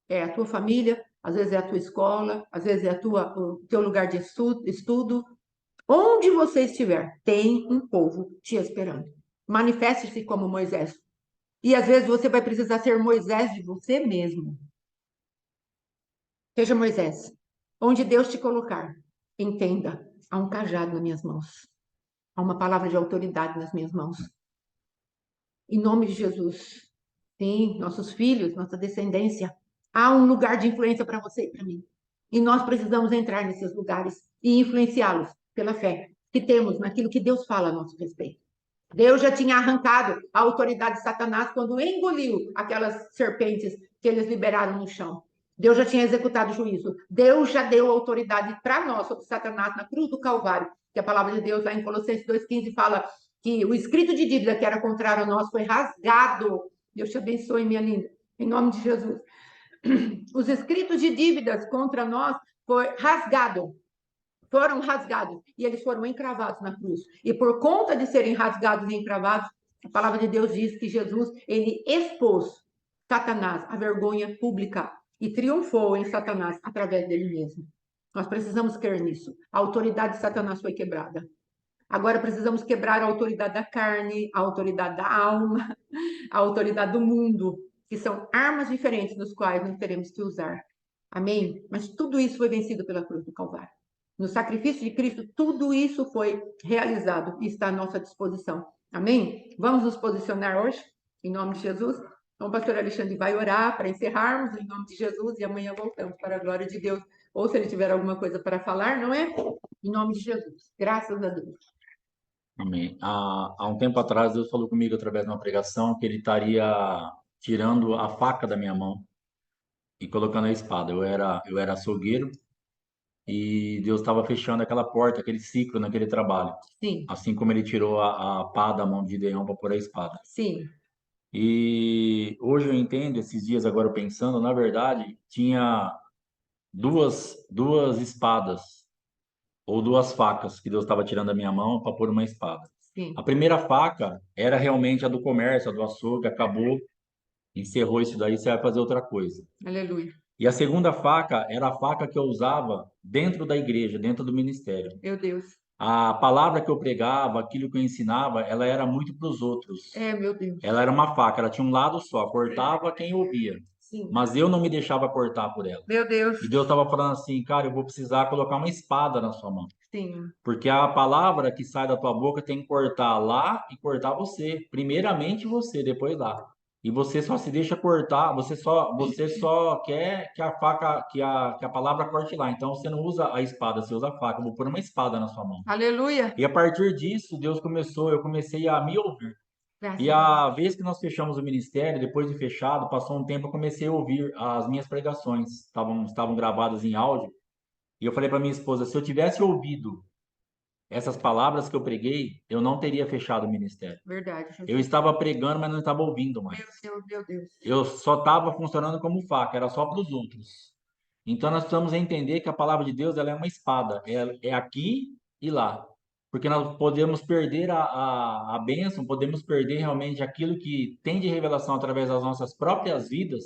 é a tua família, às vezes é a tua escola, às vezes é o teu lugar de estudo. Onde você estiver, tem um povo te esperando. Manifeste-se como Moisés. E às vezes você vai precisar ser Moisés de você mesmo. Seja Moisés. Onde Deus te colocar, entenda, há um cajado nas minhas mãos. Há uma palavra de autoridade nas minhas mãos. Em nome de Jesus. Sim, nossos filhos, nossa descendência. Há um lugar de influência para você e para mim. E nós precisamos entrar nesses lugares e influenciá-los pela fé que temos naquilo que Deus fala a nosso respeito. Deus já tinha arrancado a autoridade de Satanás quando engoliu aquelas serpentes que eles liberaram no chão. Deus já tinha executado o juízo. Deus já deu autoridade para nós sobre Satanás na cruz do Calvário. Que a palavra de Deus lá em Colossenses 2,15 fala que o escrito de dívida que era contrário a nós foi rasgado. Deus te abençoe, minha linda. Em nome de Jesus. Os escritos de dívidas contra nós foram rasgados e eles foram encravados na cruz. E por conta de serem rasgados e encravados, a palavra de Deus diz que Jesus, ele expôs Satanás à vergonha pública e triunfou em Satanás através dele mesmo. Nós precisamos crer nisso. A autoridade de Satanás foi quebrada. Agora precisamos quebrar a autoridade da carne, a autoridade da alma, a autoridade do mundo, que são armas diferentes nos quais nós teremos que usar. Amém? Mas tudo isso foi vencido pela cruz do Calvário. No sacrifício de Cristo, tudo isso foi realizado e está à nossa disposição. Amém? Vamos nos posicionar hoje, em nome de Jesus? Então, o pastor Alexandre vai orar para encerrarmos, em nome de Jesus, e amanhã voltamos para a glória de Deus. Ou se ele tiver alguma coisa para falar, não é? Em nome de Jesus. Graças a Deus. Amém. Há um tempo atrás, Deus falou comigo através de uma pregação que Ele estaria tirando a faca da minha mão e colocando a espada. Eu era açougueiro e Deus estava fechando aquela porta, aquele ciclo naquele trabalho. Sim, Assim como Ele tirou a pá da mão de Gideão para pôr a espada. sim, E hoje eu entendo, esses dias agora pensando, na verdade, tinha duas espadas ou duas facas que Deus estava tirando da minha mão para pôr uma espada. A sim. primeira faca era realmente a do comércio, a do açougue, acabou, encerrou isso daí, você vai fazer outra coisa. Aleluia. E a segunda faca era a faca que eu usava dentro da igreja, dentro do ministério. Meu Deus. A palavra que eu pregava, aquilo que eu ensinava, ela era muito para os outros. É, meu Deus. Ela era uma faca, ela tinha um lado só, cortava quem ouvia. Sim. Mas eu não me deixava cortar por ela. Meu Deus. E Deus estava falando assim, cara, eu vou precisar colocar uma espada na sua mão. Sim. Porque a palavra que sai da tua boca tem que cortar lá e cortar você. Primeiramente você, depois lá. E você só se deixa cortar, você só quer que a faca, que a palavra corte lá. Então você não usa a espada, você usa a faca. Eu vou pôr uma espada na sua mão. Aleluia. E a partir disso, eu comecei a me ouvir. E Graças a Deus. a vez que nós fechamos o ministério, depois de fechado, passou um tempo, eu comecei a ouvir as minhas pregações. Estavam gravadas em áudio. E eu falei para minha esposa, se eu tivesse ouvido essas palavras que eu preguei, eu não teria fechado o ministério. Verdade, Eu Jesus. estava pregando, mas não estava ouvindo mais. Meu Deus, meu Deus. Eu só estava funcionando como faca, era só para os outros. Então nós precisamos entender que a palavra de Deus ela é uma espada, é aqui e lá. Porque nós podemos perder a bênção, podemos perder realmente aquilo que tem de revelação através das nossas próprias vidas,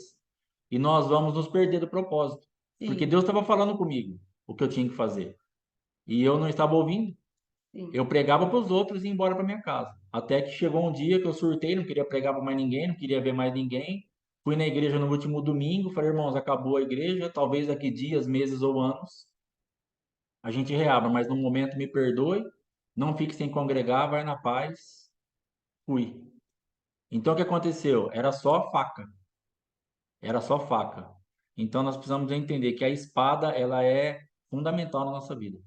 e nós vamos nos perder do propósito. Porque Sim, Deus estava falando comigo o que eu tinha que fazer. E eu não estava ouvindo. sim. Eu pregava para os outros e ia embora para minha casa. Até que chegou um dia que eu surtei, não queria pregar para mais ninguém, não queria ver mais ninguém. Fui na igreja no último domingo, falei, irmãos, acabou a igreja, talvez daqui dias, meses ou anos a gente reabra, mas no momento me perdoe, não fique sem congregar, vai na paz. Fui. Então o que aconteceu? Era só faca, era só faca. Então nós precisamos entender que a espada ela é fundamental na nossa vida.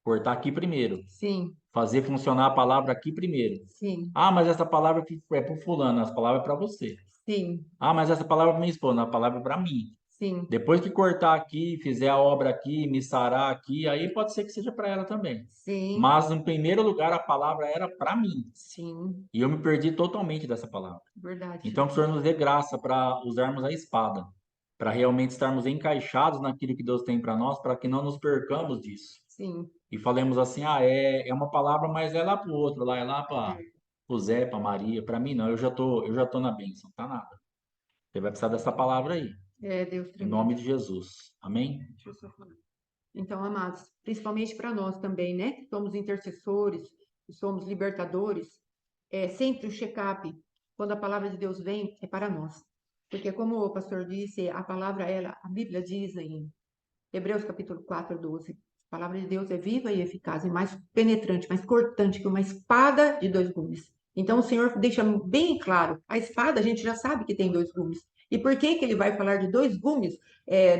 Cortar aqui primeiro, Sim, fazer funcionar a palavra aqui primeiro. sim, Ah, mas essa palavra aqui é para fulano, essa palavra é para você. sim, Ah, mas essa palavra é para minha esposa, a palavra é para mim. sim, Depois que cortar aqui, fizer a obra aqui, me sarar aqui, aí pode ser que seja para ela também. sim, Mas, em primeiro lugar, a palavra era para mim. sim. E eu me perdi totalmente dessa palavra. Verdade, Então, que o Jesus. Senhor nos dê graça para usarmos a espada, para realmente estarmos encaixados naquilo que Deus tem para nós, para que não nos percamos disso. Sim. E falemos assim, é uma palavra, mas é lá para o outro, lá é lá para É, o Zé, para Maria, para mim não, eu já tô na bênção, tá nada. Você vai precisar dessa palavra aí, Deus em tremendo. nome de Jesus. Amém? Deixa eu só falar. Então, amados, principalmente para nós também, né? Que somos intercessores, que somos libertadores, sempre o check-up, quando a palavra de Deus vem, é para nós. Porque, como o pastor disse, a palavra, a Bíblia diz em Hebreus capítulo 4, 12, a palavra de Deus é viva e eficaz, e mais penetrante, mais cortante que uma espada de dois gumes. Então, o Senhor deixa bem claro, a espada a gente já sabe que tem dois gumes. E por que que ele vai falar de dois gumes,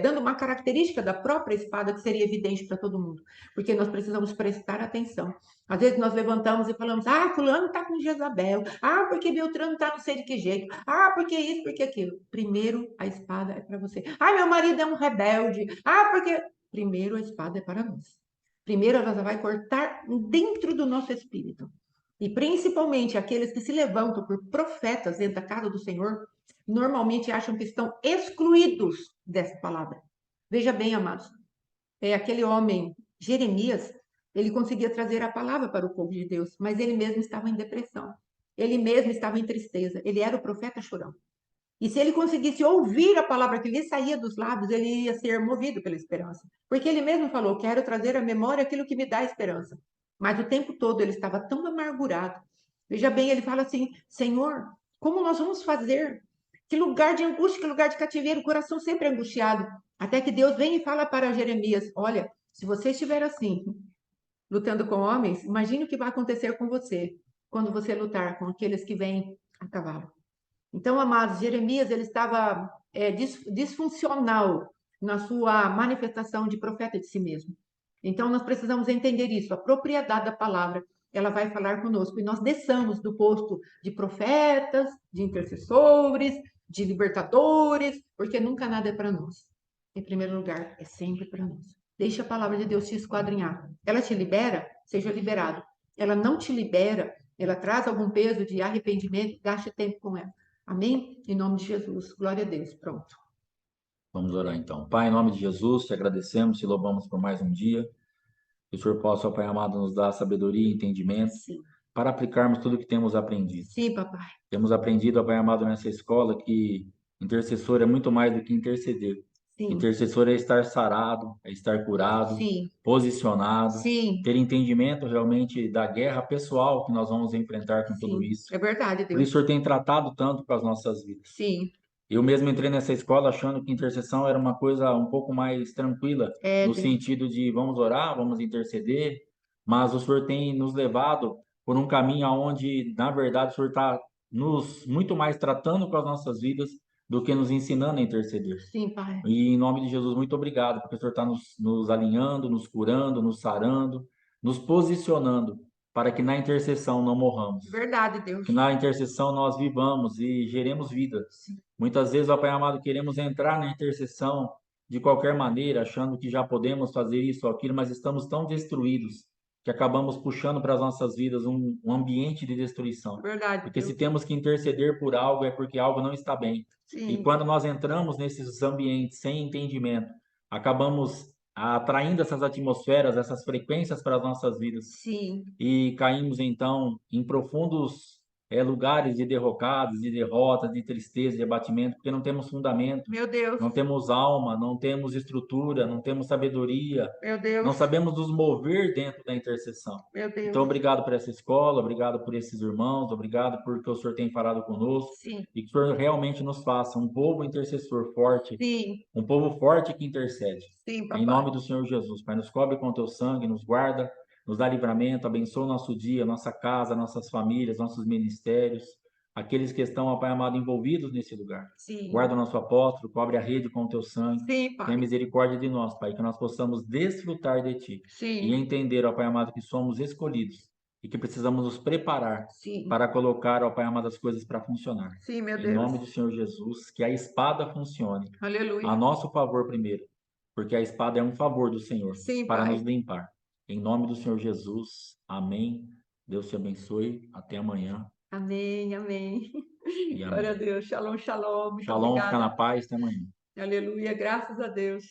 dando uma característica da própria espada que seria evidente para todo mundo? Porque nós precisamos prestar atenção. Às vezes nós levantamos e falamos, fulano está com Jezabel, porque Beltrano está não sei de que jeito, porque isso, porque aquilo. Primeiro, a espada é para você. Meu marido é um rebelde, porque... Primeiro, a espada é para nós. Primeiro, ela vai cortar dentro do nosso espírito. E principalmente aqueles que se levantam por profetas dentro da casa do Senhor, normalmente acham que estão excluídos dessa palavra. Veja bem, amados, aquele homem, Jeremias, ele conseguia trazer a palavra para o povo de Deus, mas ele mesmo estava em depressão. Ele mesmo estava em tristeza. Ele era o profeta chorão. E se ele conseguisse ouvir a palavra que lhe saía dos lábios, ele ia ser movido pela esperança. Porque ele mesmo falou: quero trazer à memória aquilo que me dá esperança. mas o tempo todo ele estava tão amargurado. Veja bem, ele fala assim: Senhor, como nós vamos fazer? Que lugar de angústia, que lugar de cativeiro, o coração sempre angustiado. Até que Deus vem e fala para Jeremias: Olha, se você estiver assim, lutando com homens, imagine o que vai acontecer com você quando você lutar com aqueles que vêm a cavalo. Então, amados, Jeremias ele estava disfuncional na sua manifestação de profeta de si mesmo. Então, nós precisamos entender isso. A propriedade da palavra, ela vai falar conosco. E nós desçamos do posto de profetas, de intercessores, de libertadores, porque nunca nada é para nós. Em primeiro lugar, é sempre para nós. Deixa a palavra de Deus te esquadrinhar. Ela te libera, seja liberado. Ela não te libera, ela traz algum peso de arrependimento, gaste tempo com ela. Amém? Em nome de Jesus. Glória a Deus. Pronto. Vamos orar então. Pai, em nome de Jesus, te agradecemos, te louvamos por mais um dia. Que o Senhor possa, ó Pai amado, nos dar sabedoria e entendimento Sim. para aplicarmos tudo o que temos aprendido. Sim, papai. Temos aprendido, ó Pai amado, nessa escola que intercessor é muito mais do que interceder. Sim. Intercessor é estar sarado, é estar curado, Sim. posicionado, Sim. ter entendimento realmente da guerra pessoal que nós vamos enfrentar com tudo Sim. isso. É verdade, Por isso, o Deus. Senhor tem tratado tanto com as nossas vidas. Sim. Eu mesmo entrei nessa escola achando que intercessão era uma coisa um pouco mais tranquila, É, no Deus. sentido de vamos orar, vamos interceder, mas o Senhor tem nos levado por um caminho onde, na verdade, o Senhor está nos muito mais tratando com as nossas vidas do que nos ensinando a interceder. Sim, pai. E em nome de Jesus, muito obrigado, porque o Senhor está nos alinhando, nos curando, nos sarando, nos posicionando para que na intercessão não morramos, Verdade, Deus. que na intercessão nós vivamos e geremos vida. Muitas vezes, ó Pai amado, queremos entrar na intercessão de qualquer maneira, achando que já podemos fazer isso ou aquilo, mas estamos tão destruídos que acabamos puxando para as nossas vidas um ambiente de destruição. Verdade, Porque se Deus. temos que interceder por algo, é porque algo não está bem. E Sim. quando nós entramos nesses ambientes sem entendimento, acabamos atraindo essas atmosferas, essas frequências para as nossas vidas Sim. e caímos então em profundos lugares de derrocadas, de derrotas, de tristeza, de abatimento, porque não temos fundamento, Meu Deus. não temos alma, não temos estrutura, não temos sabedoria, Meu não Deus. sabemos nos mover dentro da intercessão. Meu Deus. Então, obrigado por essa escola, obrigado por esses irmãos, obrigado por que o Senhor tem falado conosco Sim. e que o Senhor realmente nos faça um povo intercessor forte, Sim. um povo forte que intercede. Sim, Em papai. nome do Senhor Jesus, Pai, nos cobre com teu sangue, nos guarda, nos dá livramento, abençoa o nosso dia, nossa casa, nossas famílias, nossos ministérios, aqueles que estão, ó Pai amado, envolvidos nesse lugar. Sim. Guarda o nosso apóstolo, cobre a rede com o teu sangue. Sim, pai. Tenha misericórdia de nós, Pai, que nós possamos desfrutar de Ti e Sim. entender, ó Pai amado, que somos escolhidos e que precisamos nos preparar Sim. para colocar, ó Pai amado, as coisas para funcionar. Sim, meu Em Deus. nome do Senhor Jesus, que a espada funcione Aleluia. a nosso favor primeiro, porque a espada é um favor do Senhor Sim, para pai. nos limpar. Em nome do Senhor Jesus, amém. Deus te abençoe. Até amanhã Amém, amém. e Glória a amém. Deus. Shalom, shalom. Muito Shalom, fica na obrigada. paz, até amanhã. Aleluia. Graças a Deus.